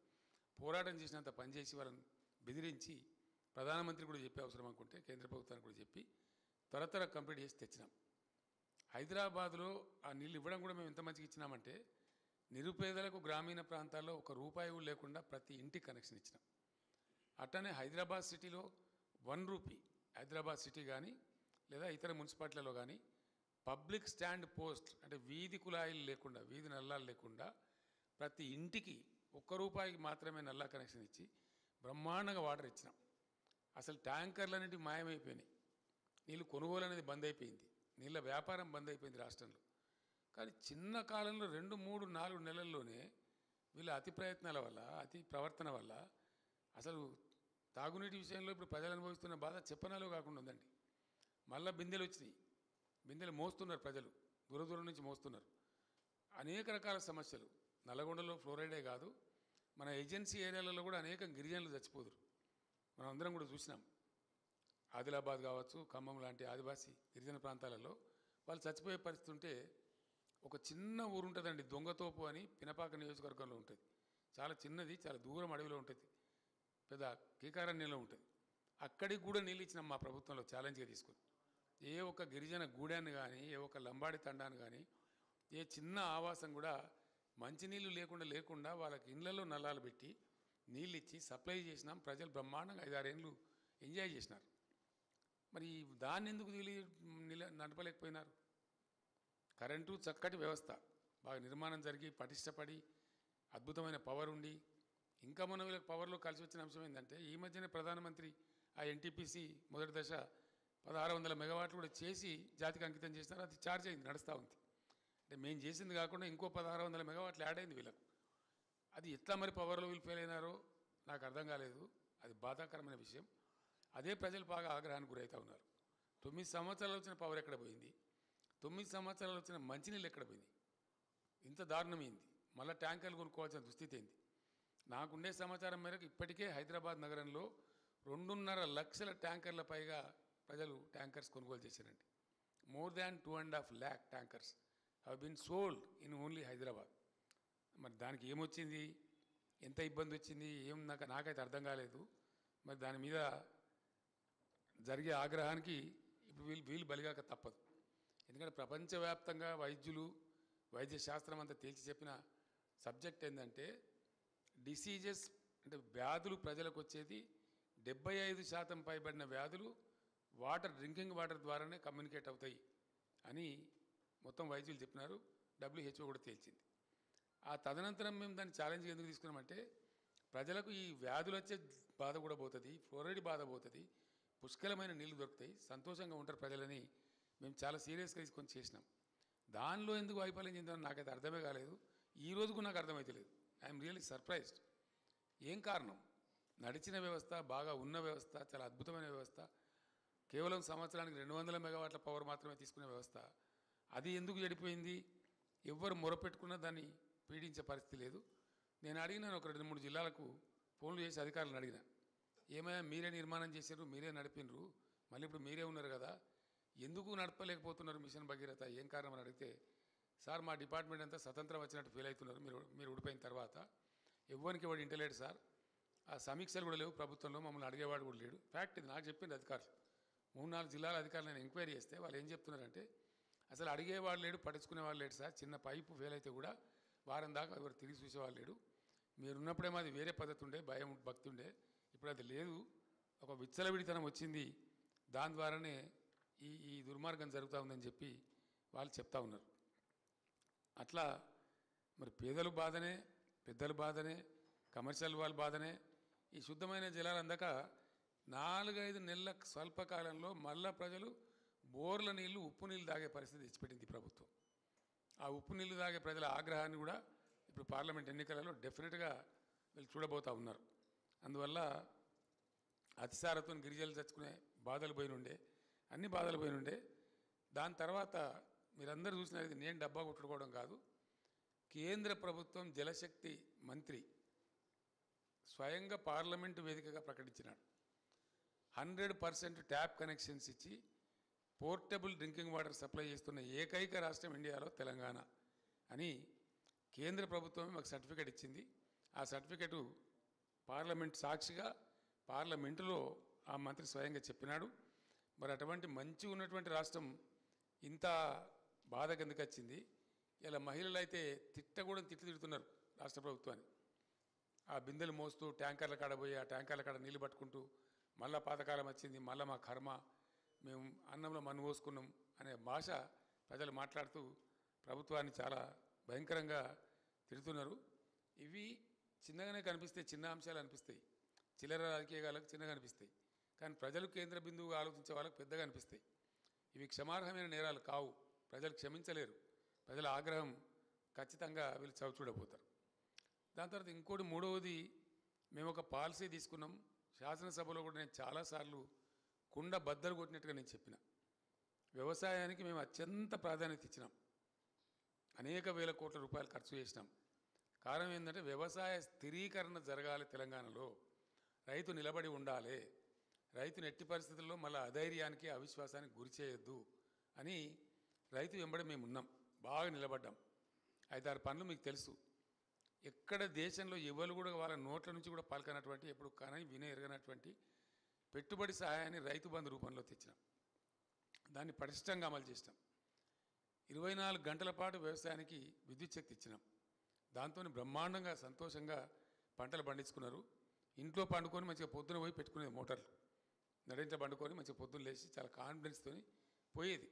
పోరాటం చేసినంత పనిచేసి వాళ్ళని బెదిరించి, ప్రధానమంత్రి కూడా చెప్పే అవసరం అనుకుంటే కేంద్ర ప్రభుత్వానికి కూడా చెప్పి త్వర కంప్లీట్ చేసి తెచ్చినాం. హైదరాబాద్లో ఆ నీళ్ళు ఇవ్వడం కూడా మేము ఎంత మంచిగా ఇచ్చినామంటే, నిరుపేదలకు గ్రామీణ ప్రాంతాల్లో ₹1 కూడా లేకుండా ప్రతి ఇంటికి కనెక్షన్ ఇచ్చినాం. అట్లనే హైదరాబాద్ సిటీలో ₹1, హైదరాబాద్ సిటీ కానీ లేదా ఇతర మున్సిపాలిటీలలో కానీ పబ్లిక్ స్టాండ్ పోస్ట్, అంటే వీధి కుళాయిలు లేకుండా, వీధి నల్లాలు లేకుండా ప్రతి ఇంటికి ₹1 మాత్రమే నల్లా కనెక్షన్ ఇచ్చి బ్రహ్మాండంగా వాటర్ ఇచ్చినాం. అసలు ట్యాంకర్లన్నింటికి మాయమైపోయినాయి. నీళ్ళు కొనుగోలు అనేది బంద్ అయిపోయింది, నీళ్ళ వ్యాపారం బంద్ అయిపోయింది రాష్ట్రంలో. కానీ చిన్న కాలంలో 2, 3, 4 నెలల్లోనే వీళ్ళ అతి ప్రయత్నాల వల్ల, అతి ప్రవర్తన వల్ల అసలు తాగునీటి విషయంలో ఇప్పుడు ప్రజలు అనుభవిస్తున్న బాధ చెప్పనాలో కాకుండా ఉందండి. మళ్ళీ బిందెలు వచ్చినాయి, బిందెలు మోస్తున్నారు ప్రజలు. దూర దూరం నుంచి మోస్తున్నారు. అనేక రకాల సమస్యలు. నల్లగొండలో ఫ్లోరైడే కాదు, మన ఏజెన్సీ ఏరియాలలో కూడా అనేక గిరిజనులు చచ్చిపోదురు. మనం అందరం కూడా చూసినాం. ఆదిలాబాద్ కావచ్చు, ఖమ్మం లాంటి ఆదివాసీ గిరిజన ప్రాంతాలలో వాళ్ళు చచ్చిపోయే పరిస్థితి ఉంటే, ఒక చిన్న ఊరు ఉంటుందండి, దొంగతోపు అని, పినపాక నియోజకవర్గంలో ఉంటుంది. చాలా చిన్నది, చాలా దూరం అడవిలో ఉంటుంది, పెద్ద కీకారణ్యంలో ఉంటుంది. అక్కడికి కూడా నీళ్ళు ఇచ్చినాం మా ప్రభుత్వంలో ఛాలెంజ్గా తీసుకుని. ఏ ఒక్క గిరిజన గూడాన్ని కానీ, ఏ ఒక్క లంబాడి తండాన్ని కానీ, ఏ చిన్న ఆవాసం కూడా మంచినీళ్ళు లేకుండా వాళ్ళకి ఇళ్లలో నల్లాలు పెట్టి నీళ్ళు ఇచ్చి సప్లై చేసినాం. ప్రజలు బ్రహ్మాండంగా 5-6 ఏళ్ళు ఎంజాయ్ చేసినారు. మరి దాన్ని ఎందుకు నడపలేకపోయినారు? కరెంటు చక్కటి వ్యవస్థ, బాగా నిర్మాణం జరిగి పటిష్టపడి అద్భుతమైన పవర్ ఉండి, ఇంకా మనం వీళ్ళకి పవర్లో కలిసి వచ్చిన అంశం ఏంటంటే, ఈ మధ్యనే ప్రధానమంత్రి ఆ ఎన్టీపీసీ మొదటి దశ 1600 మెగావాట్లు కూడా చేసి జాతికి అంకితం చేసినారు. అది ఛార్జ్ అయింది, నడుస్తూ ఉంది. అంటే మేము చేసింది కాకుండా ఇంకో 1600 మెగావాట్లు యాడ్ అయింది వీళ్ళకు. అది ఎట్లా మరి పవర్లో వీళ్ళు ఫెయిల్ అయినారో నాకు అర్థం కాలేదు. అది బాధాకరమైన విషయం. అదే ప్రజలు బాగా ఆగ్రహానికి గురవుతూ ఉన్నారు. 9 సంవత్సరాలు వచ్చిన పవర్ ఎక్కడ పోయింది? 9 సంవత్సరాలు వచ్చిన మంచినీళ్ళు ఎక్కడ పోయింది? ఇంత దారుణమైంది. మళ్ళీ ట్యాంకర్లు కొనుక్కోవాల్సిన దుస్థితి ఏంది? నాకుండే సమాచారం మేరకు ఇప్పటికే హైదరాబాద్ నగరంలో 2.5 లక్షల ట్యాంకర్ల పైగా ప్రజలు ట్యాంకర్స్ కొనుగోలు చేశారండి. More than 2.5 lakh tankers have been sold in only Hyderabad. మరి దానికి ఏమొచ్చింది, ఎంత ఇబ్బంది వచ్చింది, ఏం నాకైతే అర్థం కాలేదు. మరి దాని మీద జరిగే ఆగ్రహానికి ఇప్పుడు వీళ్ళు బలిగాక తప్పదు. ఎందుకంటే ప్రపంచవ్యాప్తంగా వైద్యులు, వైద్య శాస్త్రం అంతా తేల్చి చెప్పిన సబ్జెక్ట్ ఏంటంటే, డిసీజెస్ అంటే వ్యాధులు ప్రజలకు వచ్చేది 75% పైబడిన వ్యాధులు డ్రింకింగ్ వాటర్ ద్వారానే కమ్యూనికేట్ అవుతాయి అని మొత్తం వైద్యులు చెప్పినారు. WHO కూడా తేల్చింది. ఆ తదనంతరం మేము దాన్ని ఛాలెంజ్ ఎందుకు తీసుకున్నామంటే, ప్రజలకు ఈ వ్యాధులు వచ్చే బాధ కూడా పోతుంది, ఫ్లోరైడ్ బాధ పోతుంది, పుష్కలమైన నీళ్లు దొరుకుతాయి, సంతోషంగా ఉంటారు ప్రజలని మేము చాలా సీరియస్గా తీసుకొని చేసినాం. దానిలో ఎందుకు వైఫల్యం చెందామని నాకైతే అర్థమే కాలేదు. ఈ రోజుకు నాకు అర్థమైతే లేదు. I'm really surprised. ఏం కారణం? నడిచిన వ్యవస్థ, బాగా ఉన్న వ్యవస్థ, చాలా అద్భుతమైన వ్యవస్థ, కేవలం సంవత్సరానికి 200 మెగావాట్ల పవర్ మాత్రమే తీసుకునే వ్యవస్థ, అది ఎందుకు చెడిపోయింది? ఎవ్వరు మొరపెట్టుకున్నా దాన్ని పీడించే పరిస్థితి లేదు. నేను అడిగినాను, ఒక 2-3 జిల్లాలకు ఫోన్లు చేసి అధికారులను అడిగిన, ఏమైనా మీరే నిర్మాణం చేశారు, మీరే నడిపినరు, మళ్ళీ ఇప్పుడు మీరే ఉన్నారు కదా, ఎందుకు నడపలేకపోతున్నారు మిషన్ భగీరథ, ఏం కారణం అని అడిగితే, సార్ మా డిపార్ట్మెంట్ అంతా స్వతంత్రం వచ్చినట్టు ఫీల్ అవుతున్నారు మీరు ఊడిపోయిన తర్వాత, ఎవరికి వాడు ఇంటలేడు సార్, ఆ సమీక్షలు కూడా లేవు ప్రభుత్వంలో, మమ్మల్ని అడిగేవాడు కూడా లేడు. ఫ్యాక్ట్ ఇది, నాకు చెప్పింది అధికారులు. 3-4 జిల్లాల అధికారులు నేను ఎంక్వైరీ చేస్తే వాళ్ళు ఏం చెప్తున్నారంటే, అసలు అడిగేవాడు లేడు, పట్టించుకునేవాళ్ళు లేడు సార్, చిన్న పైపు ఫెయిల్ అయితే కూడా వారం దాకా ఎవరు తిరిగి చూసేవాళ్ళు లేడు, మీరున్నప్పుడేమో అది వేరే పద్ధతి ఉండే, భయం భక్తి ఉండే, ఇప్పుడు అది లేదు, ఒక విచ్చలవిడితనం వచ్చింది, దాని ద్వారానే ఈ దుర్మార్గం జరుగుతూ ఉందని చెప్పి వాళ్ళు చెప్తా ఉన్నారు. అట్లా మరి పేదలు బాధనే, పెద్దల బాధనే, కమర్షియల్ వాళ్ళ బాధనే. ఈ శుద్ధమైన జలాలు అందక 4-5 నెలల స్వల్పకాలంలో మళ్ళా ప్రజలు బోర్ల నీళ్లు, ఉప్పు నీళ్ళు తాగే పరిస్థితి తెచ్చిపెట్టింది ప్రభుత్వం. ఆ ఉప్పు నీళ్ళు తాగే ప్రజల ఆగ్రహాన్ని కూడా ఇప్పుడు పార్లమెంట్ ఎన్నికలలో డెఫినెట్గా వీళ్ళు చూడబోతూ ఉన్నారు. అందువల్ల అతిసారతో గిరిజనులు చచ్చుకునే బాధలు పోయినుండే, అన్ని బాధలు పోయినుండే. దాని తర్వాత మీరందరూ చూసినది, నేను డబ్బా కొట్టుకోవడం కాదు, కేంద్ర ప్రభుత్వం జలశక్తి మంత్రి స్వయంగా పార్లమెంటు వేదికగా ప్రకటించినాడు. 100% ట్యాప్ కనెక్షన్స్ ఇచ్చి పోర్టబుల్ డ్రింకింగ్ వాటర్ సప్లై చేస్తున్న ఏకైక రాష్ట్రం ఇండియాలో తెలంగాణ అని కేంద్ర ప్రభుత్వమే మాకు సర్టిఫికేట్ ఇచ్చింది. ఆ సర్టిఫికేటు పార్లమెంట్ సాక్షిగా పార్లమెంటులో ఆ మంత్రి స్వయంగా చెప్పినాడు. మరి అటువంటి మంచి ఉన్నటువంటి రాష్ట్రం ఇంత బాధ కిందకి వచ్చింది. ఇలా మహిళలు అయితే తిడుతున్నారు రాష్ట్ర ప్రభుత్వాన్ని. ఆ బిందెలు మోస్తూ ట్యాంకర్ల కాడ పోయి ఆ ట్యాంకర్ల కాడ నీళ్ళు పట్టుకుంటూ, మళ్ళా పాతకాలం వచ్చింది, మళ్ళీ మా కర్మ, మేము అన్నంలో మన్ను పోసుకున్నాం అనే భాష ప్రజలు మాట్లాడుతూ ప్రభుత్వాన్ని చాలా భయంకరంగా తిడుతున్నారు. ఇవి చిన్నగానే కనిపిస్తాయి, చిన్న అంశాలు అనిపిస్తాయి, చిల్లర రాజకీయాలకు చిన్నగా అనిపిస్తాయి, కానీ ప్రజలు కేంద్ర బిందువుగా ఆలోచించే వాళ్ళకు పెద్దగా అనిపిస్తాయి. ఇవి క్షమార్హమైన నేరాలు కావు, ప్రజలు క్షమించలేరు, ప్రజల ఆగ్రహం ఖచ్చితంగా వీళ్ళు చవిచూడబోతారు. దాని తర్వాత ఇంకోటి, మూడవది, మేము ఒక పాలసీ తీసుకున్నాం. శాసనసభలో కూడా నేను చాలాసార్లు కుండ బద్దలు కొట్టినట్టుగా నేను చెప్పిన, వ్యవసాయానికి మేము అత్యంత ప్రాధాన్యత ఇచ్చినాం. అనేక వేల కోట్ల రూపాయలు ఖర్చు చేసినాం. కారణం ఏంటంటే వ్యవసాయ స్థిరీకరణ జరగాలి తెలంగాణలో, రైతు నిలబడి ఉండాలి, రైతుని ఎట్టి పరిస్థితుల్లో మళ్ళీ అధైర్యానికి అవిశ్వాసానికి గురి చేయొద్దు అని రైతు వెంబడి మేము ఉన్నాం, బాగా నిలబడ్డాం. 5-6 పనులు మీకు తెలుసు. ఎక్కడ దేశంలో ఎవరు కూడా వాళ్ళ నోట్ల నుంచి కూడా పలకనటువంటి, ఎప్పుడు కానీ ఎరగనటువంటి పెట్టుబడి సహాయాన్ని రైతు బంధు రూపంలో తెచ్చినాం. దాన్ని పటిష్టంగా అమలు చేసినాం. 24 గంటల పాటు వ్యవసాయానికి విద్యుత్ శక్తి ఇచ్చినాం. దాంతో బ్రహ్మాండంగా సంతోషంగా పంటలు పండించుకున్నారు. ఇంట్లో పండుకొని మంచిగా పొద్దున పోయి పెట్టుకునేది మోటార్లు, నడింట పండుకొని మంచిగా పొద్దున్న లేచి చాలా కాన్ఫిడెన్స్తో పోయేది.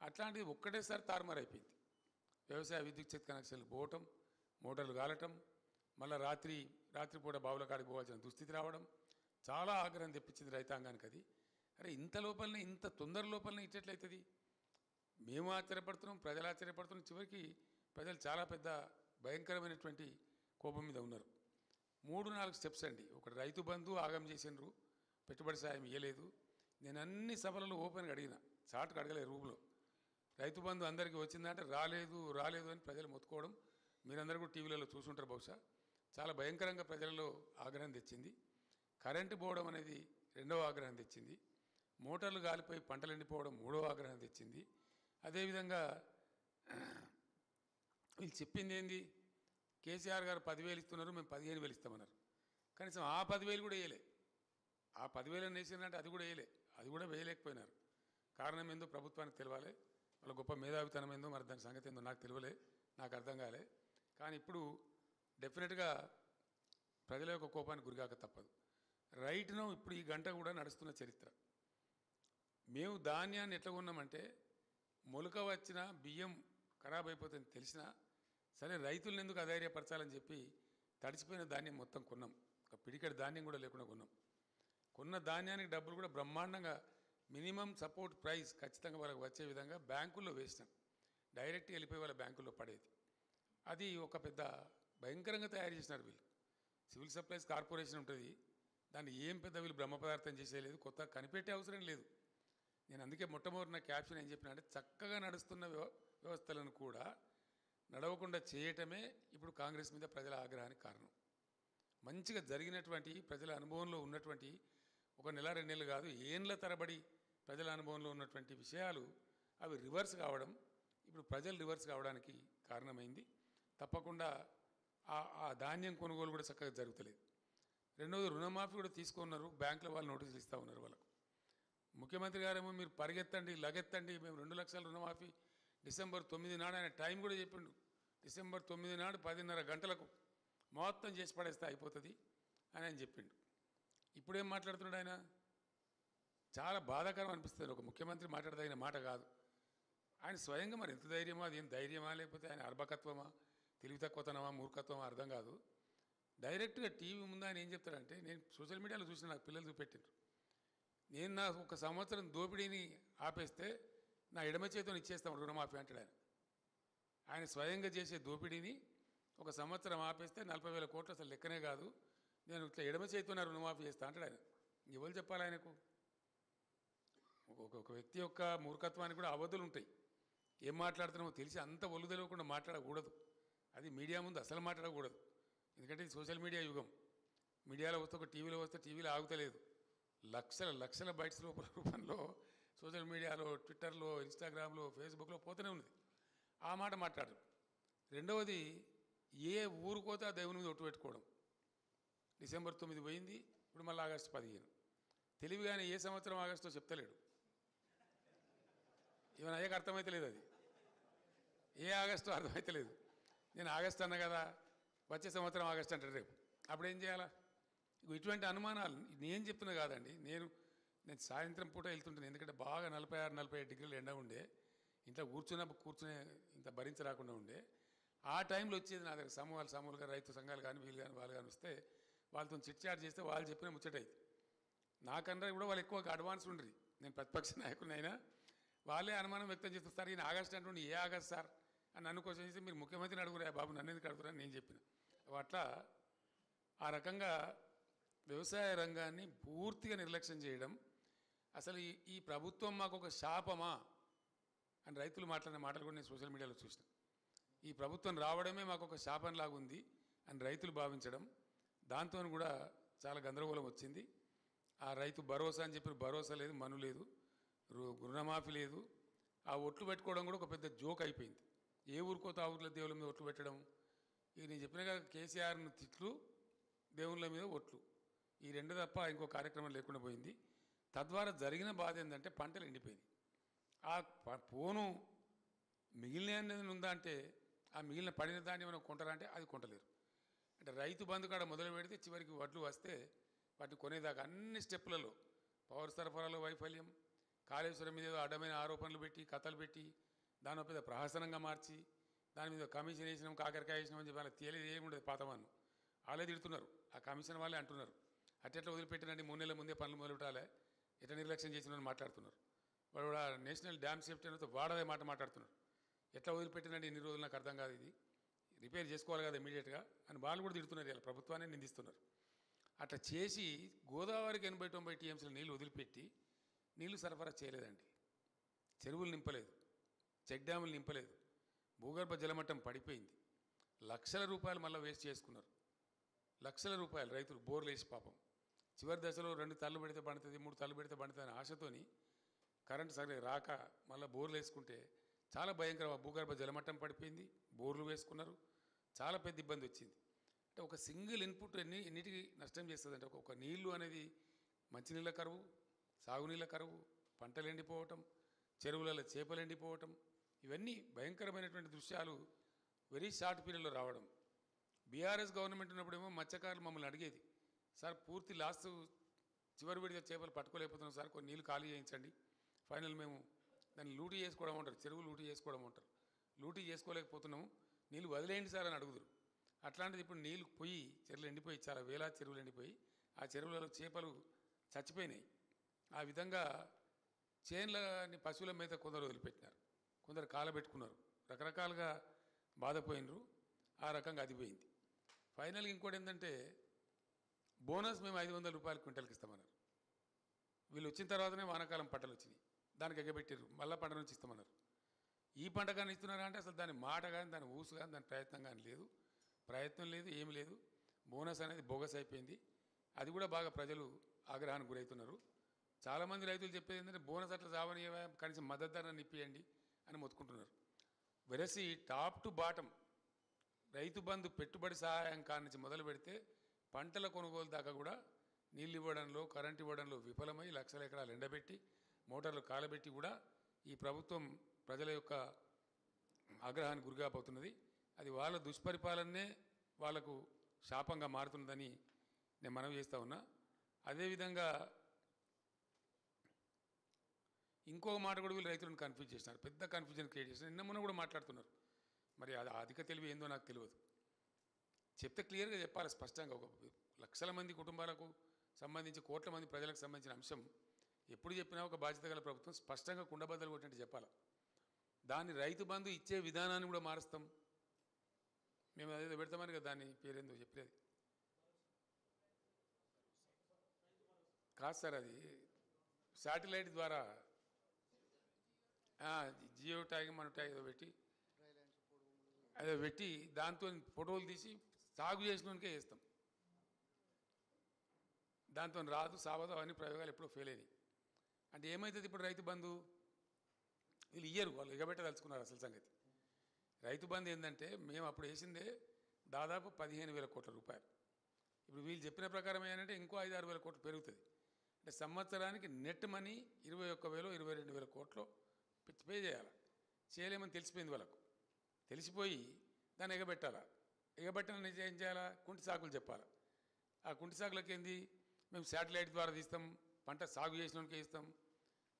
అట్లాంటిది ఒక్కటేసారి తారుమారు అయిపోయింది. వ్యవసాయ విద్యుత్ శక్తి కనెక్షన్లు పోవటం, మోటార్లు కాలటం, మళ్ళీ రాత్రిపూట బావుల కాడికి పోవాల్సిన దుస్థితి రావడం చాలా ఆగ్రహం తెప్పించింది రైతాంగానికి. అది అరే ఇంత లోపలనే, ఇంత తొందర లోపలనే ఇచ్చేట్లయితుంది. మేము ఆశ్చర్యపడుతున్నాం, ప్రజలు ఆశ్చర్యపడుతున్నాం. చివరికి ప్రజలు చాలా పెద్ద భయంకరమైనటువంటి కోపం మీద ఉన్నారు. 3-4 స్టెప్స్ అండి. ఒకటి రైతు బంధు ఆగం చేసినారు, పెట్టుబడి సాయం ఇవ్వలేదు. నేను అన్ని సభలలో ఓపెన్గా అడిగిన, చాటుకు అడగలేదు రూపులో. రైతు బంధు అందరికీ వచ్చిందంటే రాలేదు అని ప్రజలు మొత్తుకోవడం మీరందరూ కూడా టీవీలలో చూసుంటారు బహుశా. చాలా భయంకరంగా ప్రజలలో ఆగ్రహం తెచ్చింది. కరెంటు పోవడం అనేది 2వ ఆగ్రహం తెచ్చింది. మోటార్లు గాలిపోయి పంటలు ఎండిపోవడం 3వ ఆగ్రహం తెచ్చింది. అదేవిధంగా వీళ్ళు చెప్పింది ఏంది, కేసీఆర్ గారు 10,000 ఇస్తున్నారు, మేము 15,000 ఇస్తామన్నారు. కనీసం ఆ 10,000 కూడా వేయలే. ఆ 10,000 వేసిందంటే అది కూడా వేయలే, అది కూడా వేయలేకపోయినారు. కారణం ఏందో ప్రభుత్వానికి తెలియాలి, వాళ్ళ గొప్ప మేధావితనం ఏందో, మరి దాని సంగతి ఏందో నాకు తెలియలే, నాకు అర్థం కాలే. కానీ ఇప్పుడు డెఫినెట్గా ప్రజల యొక్క కోపానికి గురికాక తప్పదు. రైట్ను ఇప్పుడు ఈ గంట కూడా నడుస్తున్న చరిత్ర. మేము ధాన్యాన్ని ఎట్లా కొన్నామంటే, మొలక వచ్చిన బియ్యం ఖరాబ్ అయిపోతుందని తెలిసినా సరే రైతులను ఎందుకు అధైర్యపరచాలని చెప్పి తడిచిపోయిన ధాన్యం మొత్తం కొన్నాం. ఒక పిడికెడు ధాన్యం కూడా లేకుండా కొన్నాం. కొన్న ధాన్యానికి డబ్బులు కూడా బ్రహ్మాండంగా మినిమం సపోర్ట్ ప్రైస్ ఖచ్చితంగా వాళ్ళకి వచ్చే విధంగా బ్యాంకుల్లో వేసినాం. డైరెక్ట్గా వెళ్ళిపోయి వాళ్ళ బ్యాంకుల్లో పడేది. అది ఒక పెద్ద భయంకరంగా తయారు చేసినారు వీళ్ళు. సివిల్ సప్లైస్ కార్పొరేషన్ ఉంటుంది, దాన్ని ఏం పెద్ద వీళ్ళు బ్రహ్మ పదార్థం చేసేయలేదు, కొత్త కనిపెట్టే అవసరం లేదు. నేను అందుకే మొట్టమొదటి నా క్యాప్షన్ ఏం చెప్పినా అంటే, చక్కగా నడుస్తున్న వ్యవస్థలను కూడా నడవకుండా చేయటమే ఇప్పుడు కాంగ్రెస్ మీద ప్రజల ఆగ్రహానికి కారణం. మంచిగా జరిగినటువంటి ప్రజల అనుభవంలో ఉన్నటువంటి ఒక నెల 2 నెలలు కాదు, ఏండ్ల తరబడి ప్రజల అనుభవంలో ఉన్నటువంటి విషయాలు అవి రివర్స్ కావడం, ఇప్పుడు ప్రజలు రివర్స్ కావడానికి కారణమైంది. తప్పకుండా ఆ ధాన్యం కొనుగోలు కూడా చక్కగా జరుగుతలేదు. రెండవది రుణమాఫీ కూడా తీసుకున్నారు, బ్యాంకుల వాళ్ళు నోటీసులు ఇస్తూ ఉన్నారు వాళ్ళకు. ముఖ్యమంత్రి గారేమో మీరు పరిగెత్తండి లగెత్తండి, మేము 2 లక్షల రుణమాఫీ డిసెంబర్ 9 నాడు, ఆయన టైం కూడా చెప్పిండు, డిసెంబర్ 9 నాడు 10:30 గంటలకు మొత్తం చేసి పడేస్తే అయిపోతుంది అని ఆయన చెప్పిండు. ఇప్పుడేం మాట్లాడుతున్నాడు ఆయన? చాలా బాధాకరం అనిపిస్తుంది. ఒక ముఖ్యమంత్రి మాట్లాడదగిన మాట కాదు. ఆయన స్వయంగా మరి ఎంత ధైర్యమో, అది ఏం ధైర్యమా లేకపోతే ఆయన అర్భకత్వమా, తెలివి తక్కువతనమా, మూర్ఖత్వమా అర్థం కాదు. డైరెక్ట్గా టీవీ ముందు ఆయన ఏం చెప్తాడంటే, నేను సోషల్ మీడియాలో చూసిన, నాకు పిల్లలు చూపెట్టిండ్రు, నేను నా 1 సంవత్సరం దోపిడీని ఆపేస్తే నా ఎడమ చేతితో ఇచ్చేస్తాం రుణమాఫీ అంటాడు ఆయన. ఆయన స్వయంగా చేసే దోపిడీని 1 సంవత్సరం ఆపేస్తే 40,000 కోట్లు అసలు లెక్కనే కాదు, నేను ఇట్లా ఎడమ చేతితో నా రుణమాఫీ చేస్తా అంటాడు ఆయన. ఎవరు చెప్పాలి ఆయనకు? ఒక వ్యక్తి యొక్క మూర్ఖత్వానికి కూడా అవధులు ఉంటాయి. ఏం మాట్లాడుతున్నామో తెలిసి అంత ఒళ్ళు తెలియకుండా మాట్లాడకూడదు. అది మీడియా ముందు అసలు మాట్లాడకూడదు. ఎందుకంటే ఇది సోషల్ మీడియా యుగం. మీడియాలో వస్తే, ఒక టీవీలో వస్తే టీవీలో ఆగుతలేదు, లక్షల బైట్స్ రూపంలో సోషల్ మీడియాలో, ట్విట్టర్లో, ఇన్స్టాగ్రామ్లో, ఫేస్బుక్లో పోతూనే ఉంది. ఆ మాట మాట్లాడరు. రెండవది, ఏ ఊరు పోతే ఆ దేవుని మీద ఒట్టు పెట్టుకోవడం. డిసెంబర్ 9 పోయింది, ఇప్పుడు మళ్ళీ ఆగస్టు 15. తెలివిగానే ఏ సంవత్సరం ఆగస్టో చెప్తలేడు. ఈవెన్ అయ్యాక అర్థమైతే లేదు, అది ఏ ఆగస్టు అర్థమైతే లేదు. నేను ఆగస్టు అన్నా కదా, వచ్చే సంవత్సరం ఆగస్టు అంటాడు రేపు, అప్పుడు ఏం చేయాలా? ఇటువంటి అనుమానాలు నేను చెప్తున్నా కాదండి. నేను సాయంత్రం పూట వెళ్తుంటాను, ఎందుకంటే బాగా 46-47 డిగ్రీలు ఎండ ఉండే, ఇంట్లో కూర్చునే ఇంత భరించరాకుండా ఉండే. ఆ టైంలో వచ్చేది నా దగ్గర సమూహాలుగా రైతు సంఘాలు కానీ వీళ్ళు కానీ వాళ్ళు కానీ వస్తే వాళ్ళతో చిట్చాట్ చేస్తే వాళ్ళు చెప్పిన ముచ్చటైతే, నాకన్నా కూడా వాళ్ళు ఎక్కువ అడ్వాన్స్ ఉండరు. నేను ప్రతిపక్ష నాయకుడినైనా వాళ్ళే అనుమానం వ్యక్తం చేస్తారు, ఈయన ఆగస్టు అంటుండే, ఏ ఆగస్ట్ సార్ అని నన్ను క్వశ్చన్ చేస్తే, మీరు ముఖ్యమంత్రిని అడుగురా బాబు, నన్ను ఎందుకు అడుగుతారని నేను చెప్పిన. అట్లా ఆ రకంగా వ్యవసాయ రంగాన్ని పూర్తిగా నిర్లక్ష్యం చేయడం, అసలు ఈ ప్రభుత్వం మాకు ఒక శాపమా అని రైతులు మాట్లాడిన మాటలు కూడా నేను సోషల్ మీడియాలో చూసిన. ఈ ప్రభుత్వం రావడమే మాకు ఒక శాపంలాగా ఉంది అని రైతులు భావించడం, దాంతో కూడా చాలా గందరగోళం వచ్చింది. ఆ రైతు భరోసా అని చెప్పి భరోసా లేదు, మను లేదు, రుణమాఫీ లేదు. ఆ ఒట్లు పెట్టుకోవడం కూడా ఒక పెద్ద జోక్ అయిపోయింది. ఏ ఊరికోత ఆ ఊర్లో దేవుళ్ళ మీద ఒట్లు పెట్టడం. ఇక నేను చెప్పిన కదా, కేసీఆర్ను తిట్లు, దేవుళ్ళ మీద ఒట్లు, ఈ రెండు తప్ప ఇంకో కార్యక్రమం లేకుండా పోయింది. తద్వారా జరిగిన బాధ ఏంటంటే పంటలు ఎండిపోయింది. ఆ పోను మిగిలిన ఉందా అంటే, ఆ మిగిలిన పడిన దాన్ని ఏమైనా కొంటారా అంటే అది కొంటలేరు. అంటే రైతు బంధు కాడ మొదలు పెడితే చివరికి వడ్లు వస్తే వాటిని కొనేదాకా అన్ని స్టెప్పులలో పవర్ సరఫరాలో వైఫల్యం, కాళేశ్వరం మీద ఏదో అడ్డమైన ఆరోపణలు పెట్టి కథలు పెట్టి దాని పెద్ద ప్రహసనంగా మార్చి దాని మీద కమిషన్ వేసినాం, కాకరకాయ వేసినాం అని చెప్పి అలా తేలేదు ఏముండదు. పాతవాన్ని వాళ్ళే తిడుతున్నారు, ఆ కమిషన్ వాళ్ళే అంటున్నారు. అట్టెట్లా వదిలిపెట్టినండి, 3 నెలల ముందే పనులు మొదలు పెట్టాలి, ఎట్లా నిర్లక్ష్యం చేసినని మాట్లాడుతున్నారు. వాడు కూడా నేషనల్ డ్యామ్ సేఫ్టీ అనేది వాడదే మాట మాట్లాడుతున్నారు. ఎట్లా వదిలిపెట్టినండి ఇన్ని రోజులు, నాకు అర్థం కాదు, ఇది రిపేర్ చేసుకోవాలి కదా ఇమీడియట్గా అని వాళ్ళు కూడా తిడుతున్నారు. ఇలా ప్రభుత్వాన్ని నిందిస్తున్నారు. అట్లా చేసి గోదావరికి 80-90 టీఎంసీల నీళ్ళు వదిలిపెట్టి నీళ్లు సరఫరా చేయలేదండి. చెరువులు నింపలేదు, చెక్ డ్యాములు నింపలేదు, భూగర్భ జలమట్టం పడిపోయింది. లక్షల రూపాయలు మళ్ళీ వేస్ట్ చేసుకున్నారు. లక్షల రూపాయలు రైతులు బోర్లు వేసి పాపం చివరి దశలో 2 తల్లు పెడితే పండుతుంది, 3 తల్లు పెడితే పండుతుంది అనే ఆశతోని కరెంటు సరిగ్గా రాక మళ్ళీ బోర్లు వేసుకుంటే చాలా భయంకర భూగర్భ జలమట్టం పడిపోయింది. బోర్లు వేసుకున్నారు, చాలా పెద్ద ఇబ్బంది వచ్చింది. అంటే ఒక సింగిల్ ఇన్పుట్ ఎన్నిటికి నష్టం చేస్తుంది అంటే, ఒక నీళ్లు అనేది మంచినీళ్ళ కరువు, సాగునీళ్ళ కరువు, పంటలు ఎండిపోవటం, చెరువులలో చేపలు ఎండిపోవటం, ఇవన్నీ భయంకరమైనటువంటి దృశ్యాలు వెరీ షార్ట్ పీరియడ్లో రావడం. బీఆర్ఎస్ గవర్నమెంట్ ఉన్నప్పుడేమో మత్స్యకారులు మమ్మల్ని అడిగేది, సార్ పూర్తి లాస్ట్ చివరి విడిగా చేపలు పట్టుకోలేకపోతున్నాం సార్, కొన్ని నీళ్ళు ఖాళీ చేయించండి, ఫైనల్ మేము దాన్ని లూటీ చేసుకోవడం అంటారు, చెరువు లూటీ చేసుకోవడం అంటారు, లూటీ చేసుకోలేకపోతున్నాము, నీళ్ళు వదిలేయండి సార్ అని అడుగుదురు. అట్లాంటిది ఇప్పుడు నీళ్ళు పోయి చెరువులు ఎండిపోయి, చాలా వేలాది చెరువులు ఎండిపోయి ఆ చెరువులలో చేపలు చచ్చిపోయినాయి. ఆ విధంగా చేన్లని పశువుల మీద కొందరు వదిలిపెట్టినారు, కొందరు కాలబెట్టుకున్నారు, రకరకాలుగా బాధపోయినరు. ఆ రకంగా అది పోయింది. ఫైనల్గా ఇంకోటి ఏంటంటే, బోనస్ మేము 500 రూపాయలు క్వింటల్కి ఇస్తామన్నారు. వీళ్ళు వచ్చిన తర్వాతనే వానాకాలం పంటలు వచ్చినాయి, దానికి ఎగబెట్టారు, మళ్ళీ పంట నుంచి ఇస్తామన్నారు. ఈ పంట కానీ ఇస్తున్నారా అంటే అసలు దాని మాట కానీ, దాని ఊసు కానీ, దాని ప్రయత్నం కానీ లేదు, ప్రయత్నం లేదు, ఏమి లేదు. బోనస్ అనేది బోగస్ అయిపోయింది. అది కూడా బాగా ప్రజలు ఆగ్రహానికి గురవుతున్నారు. చాలామంది రైతులు చెప్పేది ఏంటంటే, బోనస్ అట్లా చావని కనీసం మద్దతు ధరను ఇప్పియండి అని మొత్తుకుంటున్నారు. వెరసి top to bottom Rythu Bandhu పెట్టుబడి సహాయం కానించి మొదలు పెడితే పంటల కొనుగోలు దాకా కూడా నీళ్ళు ఇవ్వడంలో, కరెంట్ ఇవ్వడంలో విఫలమై లక్షల ఎకరాలు ఎండబెట్టి మోటార్లు కాలబెట్టి కూడా ఈ ప్రభుత్వం ప్రజల యొక్క ఆగ్రహానికి గురికాపోతున్నది. అది వాళ్ళ దుష్పరిపాలనే వాళ్లకు శాపంగా మారుతున్నదని నేను మనవి చేస్తూ ఉన్నా. అదేవిధంగా ఇంకొక మాట కూడా వీళ్ళు రైతులను కన్ఫ్యూజ్ చేసినారు, పెద్ద కన్ఫ్యూజన్ క్రియేట్ చేసినారు. నిన్న మొన్న కూడా మాట్లాడుతున్నారు. మరి అది అధిక తెలివి ఏందో నాకు తెలియదు. చెప్తే క్లియర్గా చెప్పాలి, స్పష్టంగా. ఒక లక్షల మంది కుటుంబాలకు సంబంధించి, కోట్ల మంది ప్రజలకు సంబంధించిన అంశం ఎప్పుడు చెప్పినా ఒక బాధ్యత గల ప్రభుత్వం స్పష్టంగా కుండబద్దలు కొట్టినట్టు చెప్పాలి. దాన్ని రైతు బంధు ఇచ్చే విధానాన్ని కూడా మారుస్తాం, మేము అదేదో పెడతామని కదా, దాన్ని పేరేందో చెప్పేది కాదు సార్, అది శాటిలైట్ ద్వారా జియో ట్యాగ్ మన ట్యాగ్ ఏదో పెట్టి దాంతో ఫోటోలు తీసి సాగు చేసినకే వేస్తాం. దాంతో రాదు సావదు అవన్నీ ప్రయోగాలు ఎప్పుడో ఫెయిల్ అయినాయి. అంటే ఏమవుతుంది ఇప్పుడు రైతు బంధు? వీళ్ళు ఇయ్యరు, వాళ్ళు ఎగబెట్టదలుచుకున్నారు. అసలు సంగతి రైతు బంధు ఏంటంటే, మేము అప్పుడు వేసిందే దాదాపు 15,000 కోట్ల రూపాయలు. ఇప్పుడు వీళ్ళు చెప్పిన ప్రకారం ఏంటంటే ఇంకో 5-6 వేల కోట్లు పెరుగుతుంది. అంటే సంవత్సరానికి నెట్ మనీ 21,000 22,000 కోట్లు పే చేయాలి. చేయలేమని తెలిసిపోయింది వాళ్ళకు. తెలిసిపోయి దాన్ని ఎగబెట్టాలా. ఎగబెట్టాలని ఏం చేయాలా? కుంటి సాకులు చెప్పాలి. ఆ కుంటి సాకులకి ఏంది, మేము శాటిలైట్ ద్వారా తీస్తాం, పంట సాగు చేసినోడికే ఇస్తాం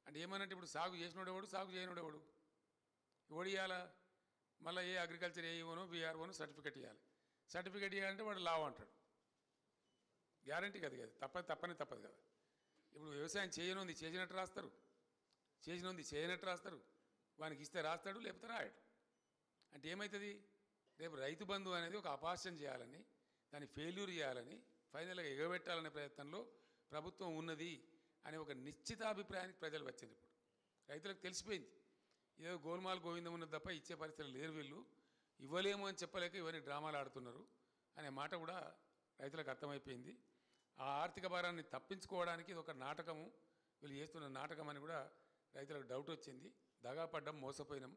అంటే ఏమనంటే, ఇప్పుడు సాగు చేసినోడెవడు, సాగు చేయనోడెవడు? ఎవడు ఇవ్వాలా? మళ్ళీ ఏ అగ్రికల్చర్ ఏఈఓనో బీఆర్ఓనో సర్టిఫికెట్ ఇవ్వాలి. సర్టిఫికెట్ ఇవ్వాలంటే వాడు లావు అంటాడు. గ్యారంటీ కదా, తప్పని తప్పదు కదా. ఇప్పుడు వ్యవసాయం చేయనుంది చేసినట్టు రాస్తారు, చేసినది చేయనట్టు రాస్తారు. వానికి ఇస్తే రాస్తాడు, లేకపోతే రాయడు. అంటే ఏమవుతుంది? రేపు రైతు బంధు అనేది ఒక అపాస్యం చేయాలని, దాన్ని ఫెయిల్యూర్ చేయాలని, ఫైనల్గా ఎగబెట్టాలనే ప్రయత్నంలో ప్రభుత్వం ఉన్నది అనే ఒక నిశ్చితాభిప్రాయానికి ప్రజలు వచ్చింది. ఇప్పుడు రైతులకు తెలిసిపోయింది, ఏదో గోల్మాల్ గోవిందం ఉన్నది తప్ప ఇచ్చే పరిస్థితులు లేరు వీళ్ళు. ఇవ్వలేము అని చెప్పలేక ఇవన్నీ డ్రామాలు ఆడుతున్నారు అనే మాట కూడా రైతులకు అర్థమైపోయింది. ఆ ఆర్థిక భారాన్ని తప్పించుకోవడానికి ఇది ఒక నాటకము, వీళ్ళు చేస్తున్న నాటకం అని కూడా రైతులకు డౌట్ వచ్చింది. దగాపడ్డం, మోసపోయినాం,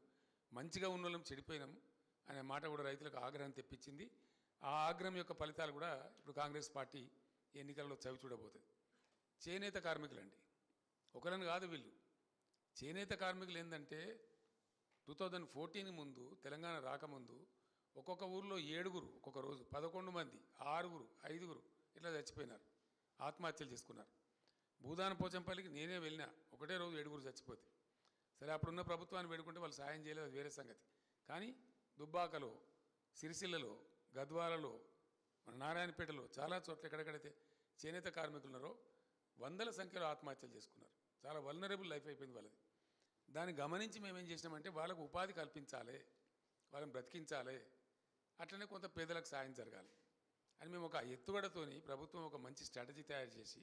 మంచిగా ఉన్న వాళ్ళం చెడిపోయినాం అనే మాట కూడా రైతులకు ఆగ్రహం తెప్పించింది. ఆ ఆగ్రహం యొక్క ఫలితాలు కూడా ఇప్పుడు కాంగ్రెస్ పార్టీ ఎన్నికల్లో చవి చూడబోతుంది. చేనేత కార్మికులండి, ఒకరని కాదు వీళ్ళు. చేనేత కార్మికులు ఏంటంటే 2014 ముందు, తెలంగాణ రాకముందు ఒక్కొక్క ఊర్లో 7 ఒక్కొక్క రోజు, 11 మంది, 6 5 ఇట్లా చచ్చిపోయినారు, ఆత్మహత్యలు చేసుకున్నారు. భూదాన పోచంపల్లికి నేనే వెళ్ళినా, ఒకటే రోజు 7 చచ్చిపోతే. సరే అప్పుడున్న ప్రభుత్వాన్ని వేడుకుంటే వాళ్ళు సాయం చేయలేదు, అది వేరే సంగతి. కానీ దుబ్బాకలో, సిరిసిల్లలో, గద్వాలలో, మన నారాయణపేటలో చాలా చోట్ల ఎక్కడెక్కడైతే చేనేత కార్మికులు ఉన్నారో వందల సంఖ్యలో ఆత్మహత్యలు చేసుకున్నారు. చాలా వల్నరబుల్ లైఫ్ అయిపోయింది వాళ్ళది. దాన్ని గమనించి మేమేం చేసినామంటే వాళ్ళకు ఉపాధి కల్పించాలి, వాళ్ళని బ్రతికించాలి, అట్లనే కొంత పేదలకు సాయం జరగాలి అని మేము ఒక ఎత్తుగడతోని ప్రభుత్వం ఒక మంచి స్ట్రాటజీ తయారు చేసి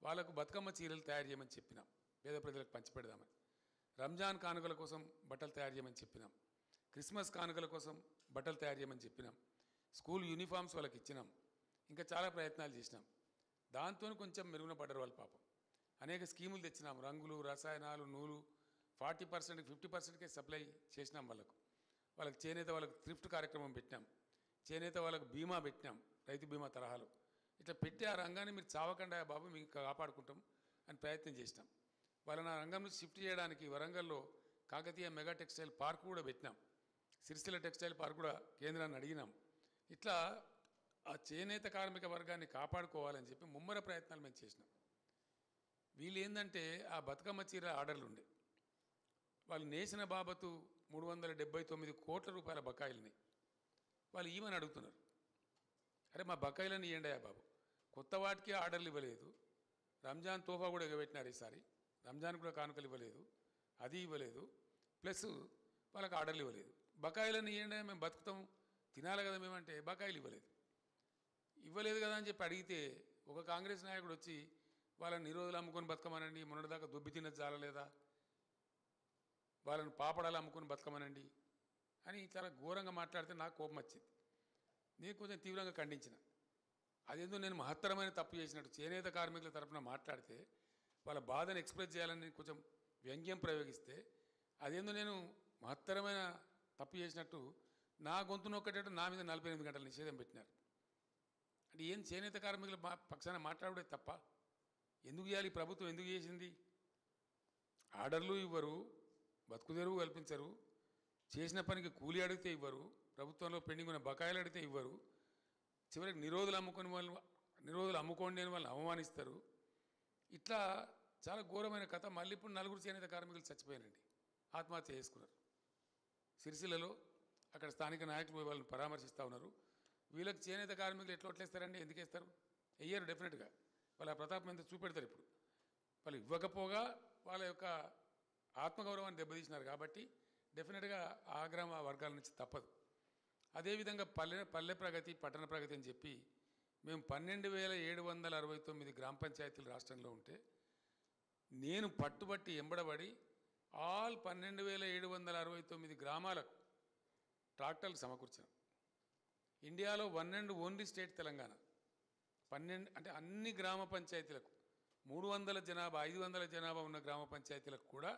వాళ్ళకు బతుకమ్మ చీరలు తయారు చేయమని చెప్పినాం, పేద ప్రజలకు పంచిపెడదామని. రంజాన్ కానుకల కోసం బట్టలు తయారు చేయమని చెప్పినాం, క్రిస్మస్ కానుకల కోసం బట్టలు తయారు చేయమని చెప్పినాం, స్కూల్ యూనిఫామ్స్ వాళ్ళకి ఇచ్చినాం, ఇంకా చాలా ప్రయత్నాలు చేసినాం. దాంతో కొంచెం మెరుగున పడ్డారు వాళ్ళు పాపం. అనేక స్కీములు తెచ్చినాం, రంగులు, రసాయనాలు, నూలు 40%, 50%కే సప్లై చేసినాం వాళ్ళకు. వాళ్ళకి చేనేత వాళ్ళకు థ్రిఫ్ట్ కార్యక్రమం పెట్టినాం, చేనేత వాళ్ళకు బీమా పెట్టినాం, రైతు బీమా తరహాలో. ఇట్లా పెట్టి ఆ రంగాన్ని మీరు చావకుండా బాబు మీకు కాపాడుకుంటాం అని ప్రయత్నం చేసినాం. వాళ్ళని ఆ రంగం నుంచి షిఫ్ట్ చేయడానికి వరంగల్లో కాకతీయ మెగా టెక్స్టైల్ పార్క్ కూడా పెట్టినాం, సిరిసిల్ల టెక్స్టైల్ పార్క్ కూడా కేంద్రాన్ని అడిగినాం. ఇట్లా ఆ చేనేత కార్మిక వర్గాన్ని కాపాడుకోవాలని చెప్పి ముమ్మర ప్రయత్నాలు మేము చేసినాం. వీళ్ళు ఏంటంటే ఆ బతుకమ్మ చీర ఆర్డర్లు ఉండే, వాళ్ళు నేసిన బాబతు 379 కోట్ల రూపాయల బకాయిల్ని వాళ్ళు ఈమని అడుగుతున్నారు. అరే మా బకాయిలని ఇవ్వండియా బాబు, కొత్త వాటికి ఆర్డర్లు ఇవ్వలేదు, రంజాన్ తోఫా కూడా ఎగబెట్టినారు ఈసారి, రంజాన్ కూడా కానుకలు ఇవ్వలేదు, అది ఇవ్వలేదు, ప్లస్ వాళ్ళకి ఆర్డర్లు ఇవ్వలేదు. బకాయిలని ఇవ్వండి, మేము బతుకుతాం, తినాలి కదా మేమంటే బకాయిలు ఇవ్వలేదు కదా అని చెప్పి అడిగితే ఒక కాంగ్రెస్ నాయకుడు వచ్చి వాళ్ళని నిరోధులు అమ్ముకొని బతకమనండి, మొన్నటిదాకా దుబ్బి తిన్నది చాలలేదా, వాళ్ళని పాపడాలు అమ్ముకొని బతకమనండి అని చాలా ఘోరంగా మాట్లాడితే నాకు కోపం వచ్చింది. నేను కొంచెం తీవ్రంగా ఖండించిన. అదేందో నేను మహత్తరమైన తప్పు చేసినట్టు చేనేత కార్మికుల తరఫున మాట్లాడితే వాళ్ళ బాధను ఎక్స్ప్రెస్ చేయాలని నేను కొంచెం వ్యంగ్యం ప్రయోగిస్తే అదేందో నేను మహత్తరమైన తప్పు చేసినట్టు నా గొంతు నొక్కటట్టు నా మీద 48 గంటల నిషేధం పెట్టినారు. అంటే ఏం చేనేత కార్మికుల పక్షాన మాట్లాడే తప్ప ఎందుకు చేయాలి? ప్రభుత్వం ఎందుకు చేసింది? ఆర్డర్లు ఇవ్వరు, బతుకుదెరువు కల్పించరు, చేసిన పనికి కూలి అడిగితే ఇవ్వరు, ప్రభుత్వంలో పెండింగ్ ఉన్న బకాయిలు అడిగితే ఇవ్వరు, చివరికి నిరోధులు అమ్ముకోండి అని వాళ్ళని అవమానిస్తారు. ఇట్లా చాలా ఘోరమైన కథ. మళ్ళీ ఇప్పుడు 4 చేనేత కార్మికులు చచ్చిపోయారండి, ఆత్మహత్య చేసుకున్నారు సిరిసిల్లలో. అక్కడ స్థానిక నాయకులు వాళ్ళని పరామర్శిస్తూ ఉన్నారు. వీళ్ళకి చేనేత కార్మికులు ఎట్లా వట్లేస్తారండి? ఎందుకు వేస్తారు? వెయ్యరు డెఫినెట్గా. వాళ్ళ ప్రతాపం ఎంత చూపెడతారు. ఇప్పుడు వాళ్ళు ఇవ్వకపోగా వాళ్ళ యొక్క ఆత్మగౌరవాన్ని దెబ్బతీసినారు కాబట్టి డెఫినెట్గా ఆ గ్రామ వర్గాల నుంచి తప్పదు. అదేవిధంగా పల్లె ప్రగతి, పట్టణ ప్రగతి అని చెప్పి మేము 12,769 గ్రామ పంచాయతీలు రాష్ట్రంలో ఉంటే నేను పట్టుబట్టి ఎంబడబడి ఆల్ 12,769 గ్రామాలకు ట్రాక్టర్లు సమకూర్చాను. ఇండియాలో one and only state Telangana. 12 అంటే అన్ని గ్రామ పంచాయతీలకు 300 జనాభా 500 జనాభా ఉన్న గ్రామ పంచాయతీలకు కూడా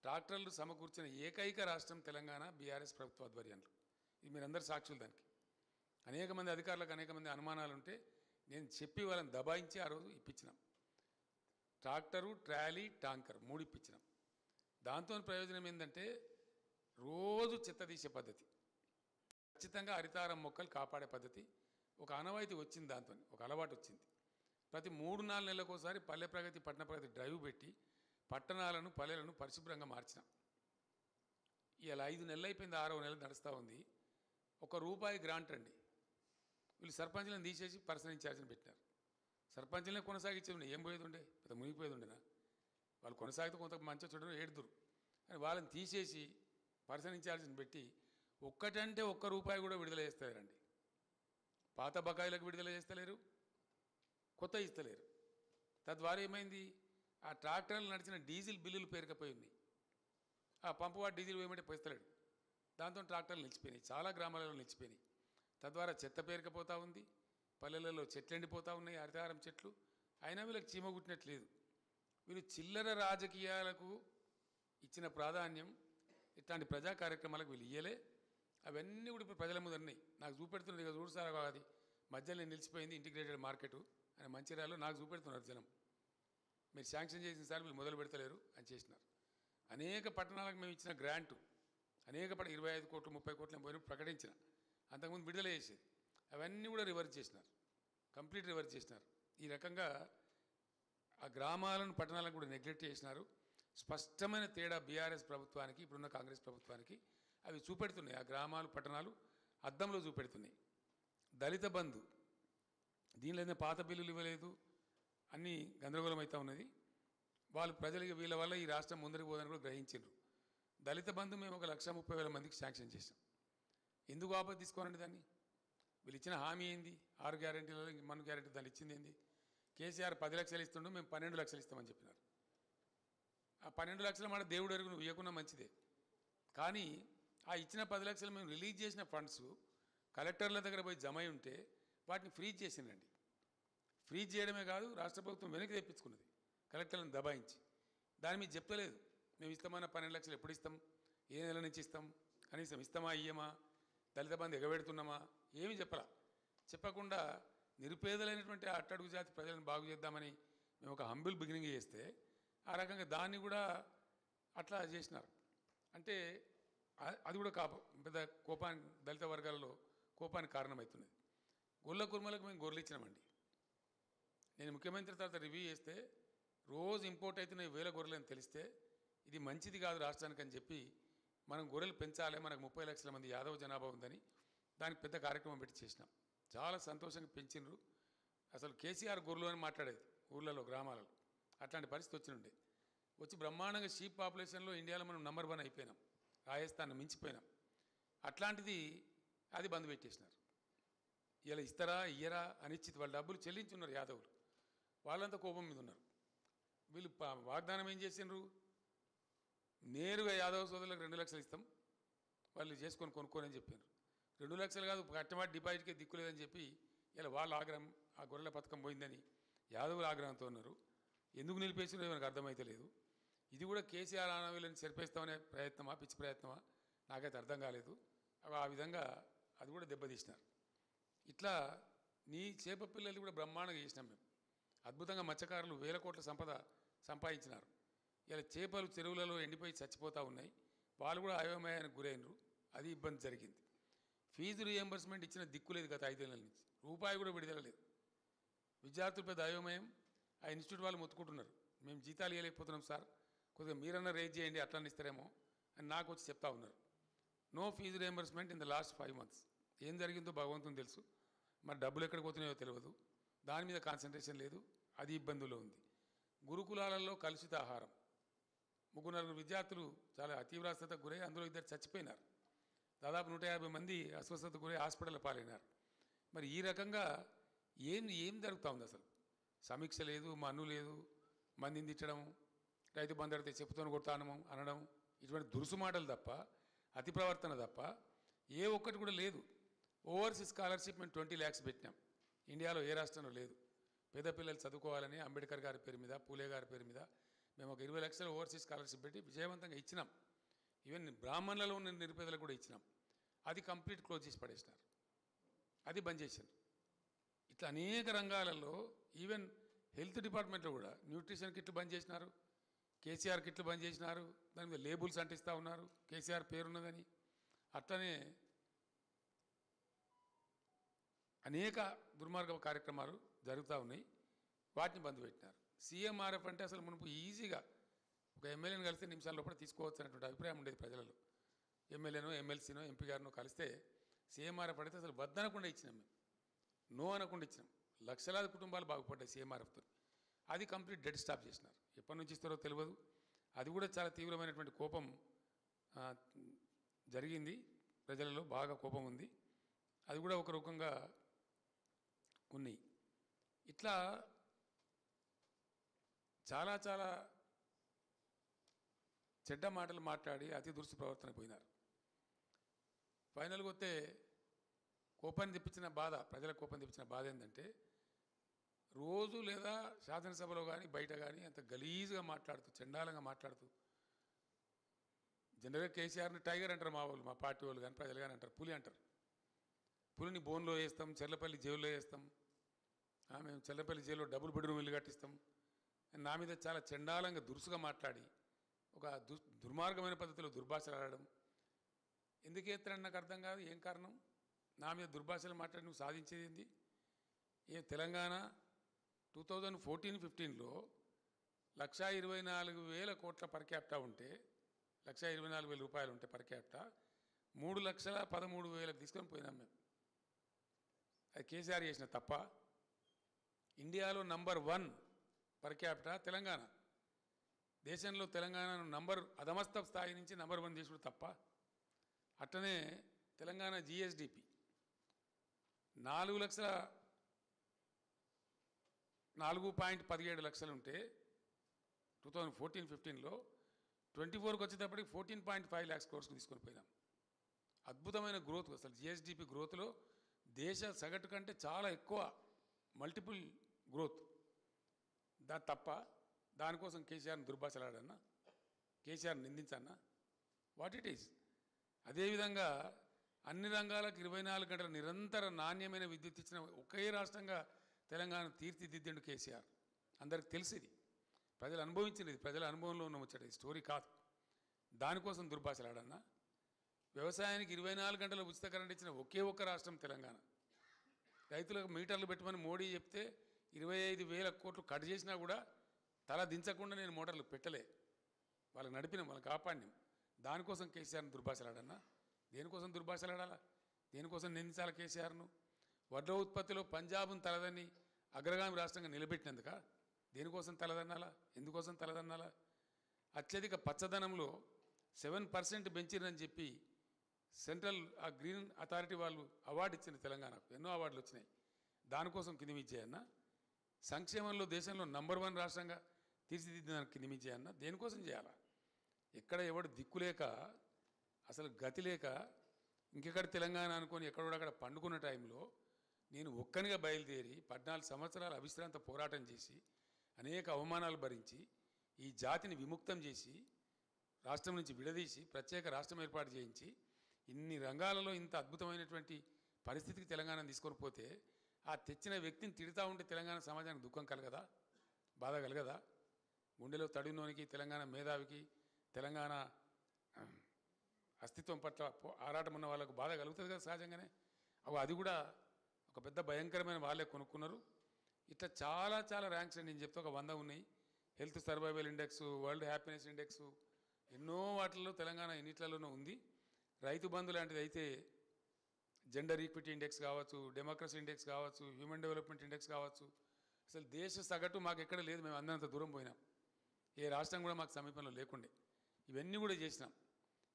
ట్రాక్టర్లు సమకూర్చిన ఏకైక రాష్ట్రం తెలంగాణ, బీఆర్ఎస్ ప్రభుత్వ ఆధ్వర్యంలో. ఇది మీరందరూ సాక్షులు. దానికి అనేక మంది అధికారులకు అనేక మంది అనుమానాలు ఉంటే నేను చెప్పి వాళ్ళని దబాయించి ఆ రోజు ఇప్పించినాం. ట్రాక్టరు, ట్రాలీ, టాంకర్ 3 ఇప్పించినాం. దాంతో ప్రయోజనం ఏంటంటే రోజు చెత్త తీసే పద్ధతి, ఖచ్చితంగా హరితారం మొక్కలు కాపాడే పద్ధతి ఒక ఆనవాయితీ వచ్చింది. దాంతో ఒక అలవాటు వచ్చింది. ప్రతి 3-4 నెలలకు ఒకసారి పల్లె ప్రగతి, పట్టణ ప్రగతి డ్రైవ్ పెట్టి పట్టణాలను, పల్లెలను పరిశుభ్రంగా మార్చినాం. ఇలా 5 నెలలు అయిపోయింది, 6వ నెల నడుస్తూ ఉంది. ₹1 గ్రాంట్ అండి. వీళ్ళు సర్పంచ్లను తీసేసి పర్సనల్ ఇన్ఛార్జిని పెట్టినారు. సర్పంచ్లనే కొనసాగించే ఏం పోయేది ఉండే, పెద్ద మునిగిపోయేది ఉండేనా? వాళ్ళు కొనసాగితే కొంత మంచిగా చూడడం ఏడుదురు అని వాళ్ళని తీసేసి పర్సనల్ ఇన్ఛార్జిని పెట్టి ఒక్కటంటే ₹1 కూడా విడుదల చేస్తలేరండి. పాత బకాయిలకు విడుదల చేస్తలేరు, కొత్త ఇస్తలేరు. తద్వారా ఏమైంది? ఆ ట్రాక్టర్లు నడిచిన డీజిల్ బిల్లులు పేరుకపోయి ఉన్నాయి. ఆ పంపువాడు డీజిల్ వేయమంటే పోస్తలేడు. దాంతో ట్రాక్టర్లు నిలిచిపోయినాయి, చాలా గ్రామాలలో నిలిచిపోయినాయి. తద్వారా చెత్త పేరుకపోతూ ఉంది, పల్లెలలో చెట్లు ఎండిపోతూ ఉన్నాయి, హరితహారం చెట్లు. అయినా వీళ్ళకి చీమ కుట్టినట్లేదు. వీళ్ళు చిల్లర రాజకీయాలకు ఇచ్చిన ప్రాధాన్యం ఇట్లాంటి ప్రజా కార్యక్రమాలకు వీళ్ళు ఇయ్యలే. అవన్నీ కూడా ఇప్పుడు ప్రజల ముందు ఉన్నాయి. నాకు చూపెడుతున్నది ఇక చూడు సార్, అది మధ్యలో నిలిచిపోయింది ఇంటిగ్రేటెడ్ మార్కెట్ అని మంచిర్యాలలో నాకు చూపెడుతున్నారు జనం. మీరు శాంక్షన్ చేసిన సార్ వీళ్ళు మొదలు పెడతలేరు అని చేసినారు. అనేక పట్టణాలకు మేము ఇచ్చిన గ్రాంటు, అనేక 25 కోట్లు 30 కోట్లు పోయిన ప్రకటించిన, అంతకుముందు విడుదల చేసేది, అవన్నీ కూడా రివర్స్ చేసినారు, కంప్లీట్ రివర్స్ చేసినారు. ఈ రకంగా ఆ గ్రామాలను పట్టణాలను కూడా నెగ్లెక్ట్ చేసినారు. స్పష్టమైన తేడా బీఆర్ఎస్ ప్రభుత్వానికి ఇప్పుడున్న కాంగ్రెస్ ప్రభుత్వానికి అవి చూపెడుతున్నాయి. ఆ గ్రామాలు పట్టణాలు అద్దంలో చూపెడుతున్నాయి. దళిత బంధు, దీనిలో పాత బిల్లులు ఇవ్వలేదు, అన్నీ గందరగోళం అవుతూ ఉన్నది. వాళ్ళు ప్రజలకి వీళ్ళ వల్ల ఈ రాష్ట్రం ముందరికి పోదని కూడా గ్రహించారు. దళిత బంధు మేము 1,30,000 మందికి శాంక్షన్ చేసాం. ఎందుకు ఆపద తీసుకోనండి దాన్ని? వీళ్ళు ఇచ్చిన హామీ ఏంది? 6 గ్యారెంటీలలో మన గ్యారెంటీ దాన్ని ఇచ్చింది ఏంది? కేసీఆర్ 10 లక్షలు ఇస్తుండో మేము 12 లక్షలు ఇస్తామని చెప్పినారు. ఆ 12 లక్షలు మాట దేవుడు ఎరుగు, నువ్వు ఇవ్వకున్నా మంచిదే. కానీ ఆ ఇచ్చిన 10 లక్షలు మేము రిలీజ్ చేసిన ఫండ్స్ కలెక్టర్ల దగ్గర పోయి జమ అయి ఉంటే వాటిని ఫ్రీజ్ చేసిందండి. ఫ్రీజ్ చేయడమే కాదు, రాష్ట్ర ప్రభుత్వం వెనక్కి తెప్పించుకున్నది కలెక్టర్లను దబాయించి. దాని మీద చెప్తలేదు. మేము ఇస్తామన్న 12 లక్షలు ఎప్పుడు ఇస్తాం, ఏ నెల నుంచి ఇస్తాం, కనీసం ఇస్తామా ఇయ్యమా, దళిత బంధు ఎగబెడుతున్నామా, ఏమీ చెప్పలా. చెప్పకుండా నిరుపేదలైనటువంటి అట్టడుగు జాతి ప్రజలను బాగు చేద్దామని మేము ఒక హంబుల్ బిగినింగ్ చేస్తే ఆ రకంగా దాన్ని కూడా అట్లా చేసినారు. అంటే అది కూడా పెద్ద కోపానికి, దళిత వర్గాలలో కోపానికి కారణమవుతున్నది. గొల్ల కుర్మలకు మేము గొర్రెలు ఇచ్చినామండి. నేను ముఖ్యమంత్రి తర్వాత రివ్యూ చేస్తే రోజు ఇంపోర్ట్ అవుతున్న 1000 గొర్రెలు అని తెలిస్తే ఇది మంచిది కాదు రాష్ట్రానికి అని చెప్పి మనం గొర్రెలు పెంచాలి, మనకు 30 లక్షల మంది యాదవ జనాభా ఉందని దానికి పెద్ద కార్యక్రమం పెట్టి చేసినాం. చాలా సంతోషంగా పెంచినరు. అసలు కేసీఆర్ గొర్రెలు అని మాట్లాడేది ఊళ్ళలో, గ్రామాలలో. అట్లాంటి పరిస్థితి వచ్చినుండే. వచ్చి బ్రహ్మాండంగా షీప్ పాపులేషన్లో ఇండియాలో మనం నంబర్ 1 అయిపోయినాం, రాజస్థాన్ మించిపోయినాం. అట్లాంటిది అది బంద్ పెట్టేసినారు. ఇలా ఇస్తారా ఇయ్యరా అనిశ్చిత, వాళ్ళ డబ్బులు చెల్లించున్నారు యాదవులు, వాళ్ళంతా కోపం మీద ఉన్నారు. వీళ్ళు వాగ్దానం ఏం చేసినారు? నేరుగా యాదవ సోదరులకు 2 లక్షలు ఇస్తాం, వాళ్ళు చేసుకొని కొనుక్కొని అని చెప్పారు. 2 లక్షలు కాదు, కట్టమాట డిపాజిట్కే దిక్కులేదని చెప్పి ఇలా వాళ్ళ ఆగ్రహం, ఆ గొర్రెల పథకం పోయిందని యాదవులు ఆగ్రహంతో ఉన్నారు. ఎందుకు నిలిపేసినో మనకు అర్థమైతే లేదు. ఇది కూడా కేసీఆర్ ఆనవీళ్ళని సరిపేస్తామనే ప్రయత్నమా, పిచ్చి ప్రయత్నమా, నాకైతే అర్థం కాలేదు. ఆ విధంగా అది కూడా దెబ్బతీసినారు. ఇట్లా నీ చేప పిల్లలు కూడా బ్రహ్మాండంగా చేసినాం మేము. అద్భుతంగా మత్స్యకారులు 1000 కోట్ల సంపద సంపాదించినారు. ఇలా చేపలు చెరువులలో ఎండిపోయి చచ్చిపోతూ ఉన్నాయి. వాళ్ళు కూడా అయోమయానికి గురైనరు. అది ఇబ్బంది జరిగింది. ఫీజు రీఎంబర్స్మెంట్ ఇచ్చిన దిక్కులేదు గత 5 ఏళ్ళ నుంచి, రూపాయి కూడా విడుదల లేదు. విద్యార్థులు పెద్ద అయోమయం. ఆ ఇన్స్టిట్యూట్ వాళ్ళు మొత్తుకుంటున్నారు, మేము జీతాలు ఇవ్వలేకపోతున్నాం సార్, కొద్దిగా మీరన్నా రేజ్ చేయండి, అట్లా ఇస్తారేమో అని నాకు వచ్చి చెప్తా ఉన్నారు. No fees reimbursement in the last 5 months. ఏం జరిగిందో భగవంతుని తెలుసు. మరి డబ్బులు ఎక్కడికి పోతున్నాయో తెలియదు. దాని మీద కాన్సన్ట్రేషన్ లేదు, అది ఇబ్బందుల్లో ఉంది. గురుకులాలలో కలుషిత ఆహారం, 3-4 విద్యార్థులు చాలా అతీవ్రస్తకు గురై అందులో 2 చచ్చిపోయినారు. దాదాపు 150 మంది అస్వస్థతకు గురై హాస్పిటల్ పాలైనారు. మరి ఈ రకంగా ఏం జరుగుతూ ఉంది? అసలు సమీక్ష లేదు, మన్ను లేదు, మందిని తిట్టడం, రైతు బంధు అడిగితే చెప్పుతోని కొడతానము అనడం, ఇటువంటి దురుసు మాటలు తప్ప, అతి ప్రవర్తన తప్ప ఏ ఒక్కటి కూడా లేదు. ఓవర్సీస్ స్కాలర్షిప్ మేము 20 lakhs పెట్టినాం, ఇండియాలో ఏ రాష్ట్రంలో లేదు. పేద పిల్లలు చదువుకోవాలని అంబేద్కర్ గారి పేరు మీద, పూలే గారి పేరు మీద మేము ఒక 20 లక్షల ఓవర్సీస్ స్కాలర్షిప్ పెట్టి విజయవంతంగా ఇచ్చినాం. ఈవెన్ బ్రాహ్మణులలో ఉన్న నిరుపేదలకు కూడా ఇచ్చినాం. అది కంప్లీట్ క్లోజ్ చేసి పడేసినారు, అది బంద్ చేశారు. ఇట్లా అనేక రంగాలలో, ఈవెన్ హెల్త్ డిపార్ట్మెంట్లో కూడా న్యూట్రిషన్ కిట్లు బంద్ చేసినారు, కేసీఆర్ కిట్లు బంద్ చేసినారు. దాని మీద లేబుల్స్ అంటిస్తూ ఉన్నారు కేసీఆర్ పేరున్నదని. అట్లనే అనేక దుర్మార్గ కార్యక్రమాలు జరుగుతూ ఉన్నాయి, వాటిని బంద్ పెట్టినారు. సీఎంఆర్ఎఫ్ అంటే అసలు మునుపు ఈజీగా ఒక ఎమ్మెల్యేని కలిస్తే నిమిషాల లోపల తీసుకోవచ్చు అనేటువంటి అభిప్రాయం ఉండేది ప్రజలలో. ఎమ్మెల్యేనో ఎమ్మెల్సీనో ఎంపీ గారినో కలిస్తే సీఎంఆర్ఎఫ్ అడిగితే అసలు వద్దనకుండా ఇచ్చినాం మేము, నో అనకుండా ఇచ్చినాం. లక్షలాది కుటుంబాలు బాగుపడ్డాయి సీఎంఆర్ఎఫ్తో. అది కంప్లీట్ డెడ్ స్టాప్ చేసినారు. ఎప్పటి నుంచి ఇస్తారో తెలియదు. అది కూడా చాలా తీవ్రమైనటువంటి కోపం జరిగింది, ప్రజలలో బాగా కోపం ఉంది. అది కూడా ఒక రకంగా ఉన్నాయి. ఇట్లా చాలా చాలా చెడ్డ మాటలు మాట్లాడి అతి దురుసు ప్రవర్తన పోయినారు. ఫైనల్గా వస్తే కోపాన్ని తెప్పించిన బాధ, ప్రజల కోపం తెప్పించిన బాధ ఏంటంటే రోజు లేదా శాసనసభలో కానీ బయట కానీ అంత గలీజ్గా మాట్లాడుతూ చండాలంగా మాట్లాడుతూ, జనరల్గా కేసీఆర్ని టైగర్ అంటారు మా వాళ్ళు, మా పార్టీ వాళ్ళు కానీ ప్రజలు కానీ అంటారు, పులి అంటారు. పులిని బోన్లో వేస్తాం, చెర్లపల్లి జైల్లో వేస్తాం, మేము చెర్లపల్లి జైల్లో డబుల్ బెడ్రూమ్ ఇల్లు కట్టిస్తాం. నా మీద చాలా చండాలంగా దురుసుగా మాట్లాడి ఒక దుర్మార్గమైన పద్ధతిలో దుర్భాషలు ఆడడం ఎందుకు ఎత్తారని నాకు అర్థం కాదు. ఏం కారణం? నా మీద దుర్భాషలు మాట్లాడి నువ్వు సాధించేది ఏంది? తెలంగాణ 2014-15లో 1,24,000 కోట్ల పర్ క్యాపిటా ఉంటే, 1,24,000 రూపాయలు ఉంటే పర్ క్యాపిటా 3,13,000 తీసుకొని పోయినాం మేము. అది కేసీఆర్ చేసిన తప్ప. ఇండియాలో నంబర్ 1 పర్ క్యాపిటా తెలంగాణ. దేశంలో తెలంగాణను అధమస్థ స్థాయి నుంచి నంబర్ 1 చేసుడు తప్ప. అట్లనే తెలంగాణ జిఎస్డిపి 4,17 లక్షలు ఉంటే 2014-15లో 24కి వచ్చేటప్పటికి 14.5 lakhs crores తీసుకొని పోయినాం. అద్భుతమైన గ్రోత్. అసలు జిఎస్డిపి గ్రోత్లో దేశ సగటు కంటే చాలా ఎక్కువ, మల్టిపుల్ గ్రోత్. తప్ప దానికోసం కేసీఆర్ని దుర్భాషలాడన్నా, కేసీఆర్ని నిందించన్నా? What it is. అదేవిధంగా అన్ని రంగాలకు 24 గంటల నిరంతర నాణ్యమైన విద్యుత్ ఇచ్చిన ఒకే రాష్ట్రంగా తెలంగాణ తీర్చిదిద్దిండు కేసీఆర్. అందరికి తెలిసింది, ప్రజలు అనుభవించినది, ప్రజల అనుభవంలో ఉన్న ముచ్చట, స్టోరీ కాదు. దానికోసం దుర్భాషలాడన్నా? వ్యవసాయానికి 24 గంటల ఉచిత కరెంట్ ఇచ్చిన ఒకే ఒక్క రాష్ట్రం తెలంగాణ. రైతులకు మీటర్లు పెట్టమని మోడీ చెప్తే 25,000 కోట్లు కట్ చేసినా కూడా తల దించకుండా నేను మోటార్లు పెట్టలే. వాళ్ళకి నడిపినాం, వాళ్ళకి కాపాడినాం. దానికోసం కేసీఆర్ని దుర్భాషలాడన్నా? దేనికోసం దుర్భాషలాడాలా? దేనికోసం నిందించాలి కేసీఆర్ను? వడ్ల ఉత్పత్తిలో పంజాబ్ను తలదన్ని అగ్రగామి రాష్ట్రంగా నిలబెట్టినందుక? దేనికోసం తలదన్నాలా? ఎందుకోసం తలదన్నాలా? అత్యధిక పచ్చదనంలో 7% పెంచిరని చెప్పి సెంట్రల్ గ్రీన్ అథారిటీ వాళ్ళు అవార్డు ఇచ్చింది తెలంగాణకు. ఎన్నో అవార్డులు వచ్చినాయి. దానికోసం కిందిమిచ్చేయన్నా? సంక్షేమంలో దేశంలో నంబర్ 1 రాష్ట్రంగా తీర్చిదిద్దానికి కిందిమిచ్చేయన్నా? దేనికోసం చేయాలా? ఎక్కడ ఎవడు దిక్కులేక, అసలు గతి లేక ఇంకెక్కడ తెలంగాణ అనుకొని ఎక్కడోడక్కడ పండుకున్న టైంలో నేను ఒక్కనిగా బయలుదేరి 14 సంవత్సరాలు అవిశ్రాంత పోరాటం చేసి అనేక అవమానాలు భరించి ఈ జాతిని విముక్తం చేసి రాష్ట్రం నుంచి విడదీసి ప్రత్యేక రాష్ట్రం ఏర్పాటు చేయించి ఇన్ని రంగాలలో ఇంత అద్భుతమైనటువంటి పరిస్థితికి తెలంగాణను తీసుకొని పోతే ఆ తెచ్చిన వ్యక్తిని తిడతా ఉంటే తెలంగాణ సమాజానికి దుఃఖం కలగదా? బాధ కలగదా? గుండెలో తడినోనికి, తెలంగాణ మేధావికి, తెలంగాణ అస్తిత్వం పట్ల ఆరాటం ఉన్న వాళ్ళకు బాధ కలుగుతుంది కదా సహజంగానే. అది కూడా ఒక పెద్ద భయంకరమైన వాళ్ళే కొనుక్కున్నారు. ఇట్లా చాలా చాలా ర్యాంక్స్ నేను చెప్తే ఒక 100 ఉన్నాయి. Health survival index, world happiness index, ఎన్నో వాటిల్లో తెలంగాణ ఎన్నిట్లలోనూ ఉంది. రైతు బంధు లాంటిది అయితే జెండర్ ఈక్విటీ ఇండెక్స్ కావచ్చు, డెమోక్రసీ ఇండెక్స్ కావచ్చు, హ్యూమన్ డెవలప్మెంట్ ఇండెక్స్ కావచ్చు. అసలు దేశ సగటు మాకు ఎక్కడ లేదు. మేము అందరంత దూరం పోయినాం. ఏ రాష్ట్రం కూడా మాకు సమీపంలో లేకుండే. ఇవన్నీ కూడా చేసినాం.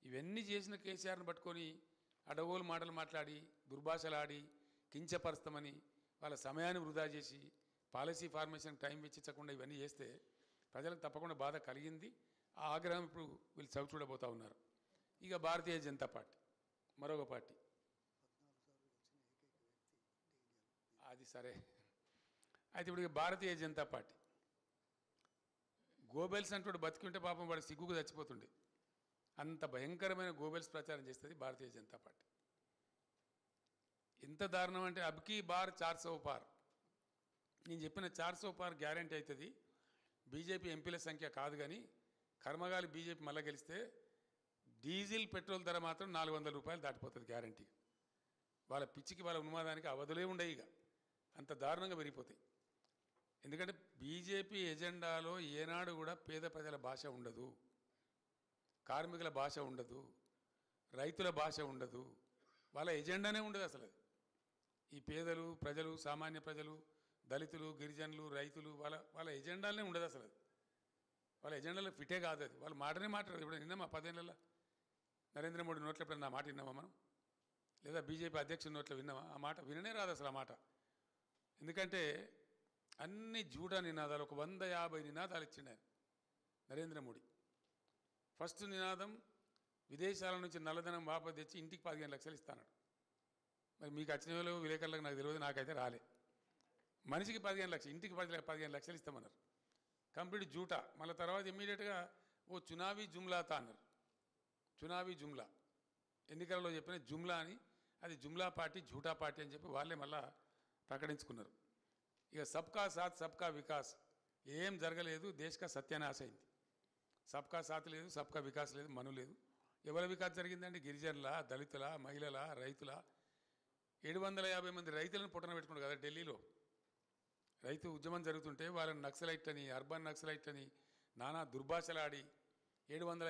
ఇవన్నీ చేసిన కేసీఆర్ని పట్టుకొని అడగోలు మాటలు మాట్లాడి దుర్భాషలాడి కించపరుస్తామని వాళ్ళ సమయాన్ని వృధా చేసి పాలసీ ఫార్మేషన్ టైం వెచ్చించకుండా ఇవన్నీ చేస్తే ప్రజలకు తప్పకుండా బాధ కలిగింది. ఆ ఆగ్రహం ఇప్పుడు వీళ్ళు చవి చూడబోతూ ఉన్నారు. ఇక భారతీయ జనతా పార్టీ మరొక పార్టీ. అది సరే. అయితే ఇప్పుడు ఇక భారతీయ జనతా పార్టీ గోబెల్స్ అంటూ బతికి ఉంటే పాపం వాడు సిగ్గుకు చచ్చిపోతుండే. అంత భయంకరమైన గోబెల్స్ ప్రచారం చేస్తుంది భారతీయ జనతా పార్టీ. ఎంత దారుణం అంటే అబ్కీ బార్ 400 పార్. నేను చెప్పిన 400 పార్ గ్యారంటీ అవుతుంది. బీజేపీ ఎంపీల సంఖ్య కాదు కానీ కర్మగాలి బీజేపీ మళ్ళీ గెలిస్తే డీజిల్ పెట్రోల్ ధర మాత్రం 400 రూపాయలు దాటిపోతుంది గ్యారంటీ. వాళ్ళ పిచ్చికి వాళ్ళ ఉన్మాదానికి అవధులే ఉండవు. ఇక అంత దారుణంగా పెరిగిపోతాయి. ఎందుకంటే బీజేపీ ఎజెండాలో ఏనాడు కూడా పేద ప్రజల భాష ఉండదు, కార్మికుల భాష ఉండదు, రైతుల భాష ఉండదు. వాళ్ళ ఎజెండానే ఉండదు అసలు. ఈ పేదలు ప్రజలు, సామాన్య ప్రజలు, దళితులు, గిరిజనులు, రైతులు వాళ్ళ ఎజెండాలనే ఉండదు అసలు. వాళ్ళ ఎజెండాలో ఫిటే కాదు అది. వాళ్ళ మాటనే మాట్లాడదు. ఇప్పుడు నిన్నమా 10 ఏళ్ళలో నరేంద్ర మోడీ నోట్లో ఎప్పుడైనా నా మాట విన్నామా మనం? లేదా బీజేపీ అధ్యక్షుడి నోట్లో విన్నామా? ఆ మాట విననే రాదు అసలు ఆ మాట. ఎందుకంటే అన్ని జూడా నినాదాలు, ఒక 150 నినాదాలు ఇచ్చిండు ఆయన నరేంద్ర మోడీ. ఫస్ట్ నినాదం విదేశాల నుంచి నల్లధనం వాపసు తెచ్చి ఇంటికి 15 లక్షలు ఇస్తాడు. మరి మీకు వచ్చిన వాళ్ళు విలేకరులకు నాకు తెలియదు, నాకైతే రాలే. మనిషికి 15 లక్షలు, ఇంటికి 15 లక్షలు ఇస్తామన్నారు. కంప్లీట్ జూటా. మళ్ళీ తర్వాత ఇమ్మీడియట్గా ఓ చునావీ జుమ్లాతా అన్నారు. చునావీ జుమ్లా, ఎన్నికలలో చెప్పిన జుమ్లా అని, అది జుమ్లా పార్టీ జూటా పార్టీ అని చెప్పి వాళ్ళే మళ్ళా ప్రకటించుకున్నారు. ఇక సబ్కా సాత్ సబ్కా వికాస్ ఏం జరగలేదు, దేశక సత్యానాశ అయింది. సబ్కా సాత్ లేదు, సబ్కా వికాస్ లేదు, మను లేదు. ఎవరి వికాస్ జరిగిందంటే గిరిజనుల, దళితుల, మహిళల, రైతుల. 750 మంది రైతులను పుట్టన పెట్టుకున్నారు కదా ఢిల్లీలో. రైతు ఉద్యమం జరుగుతుంటే వాళ్ళని నక్సలైట్ అని, అర్బన్ నక్సలైట్ అని నానా దుర్భాషలాడి 750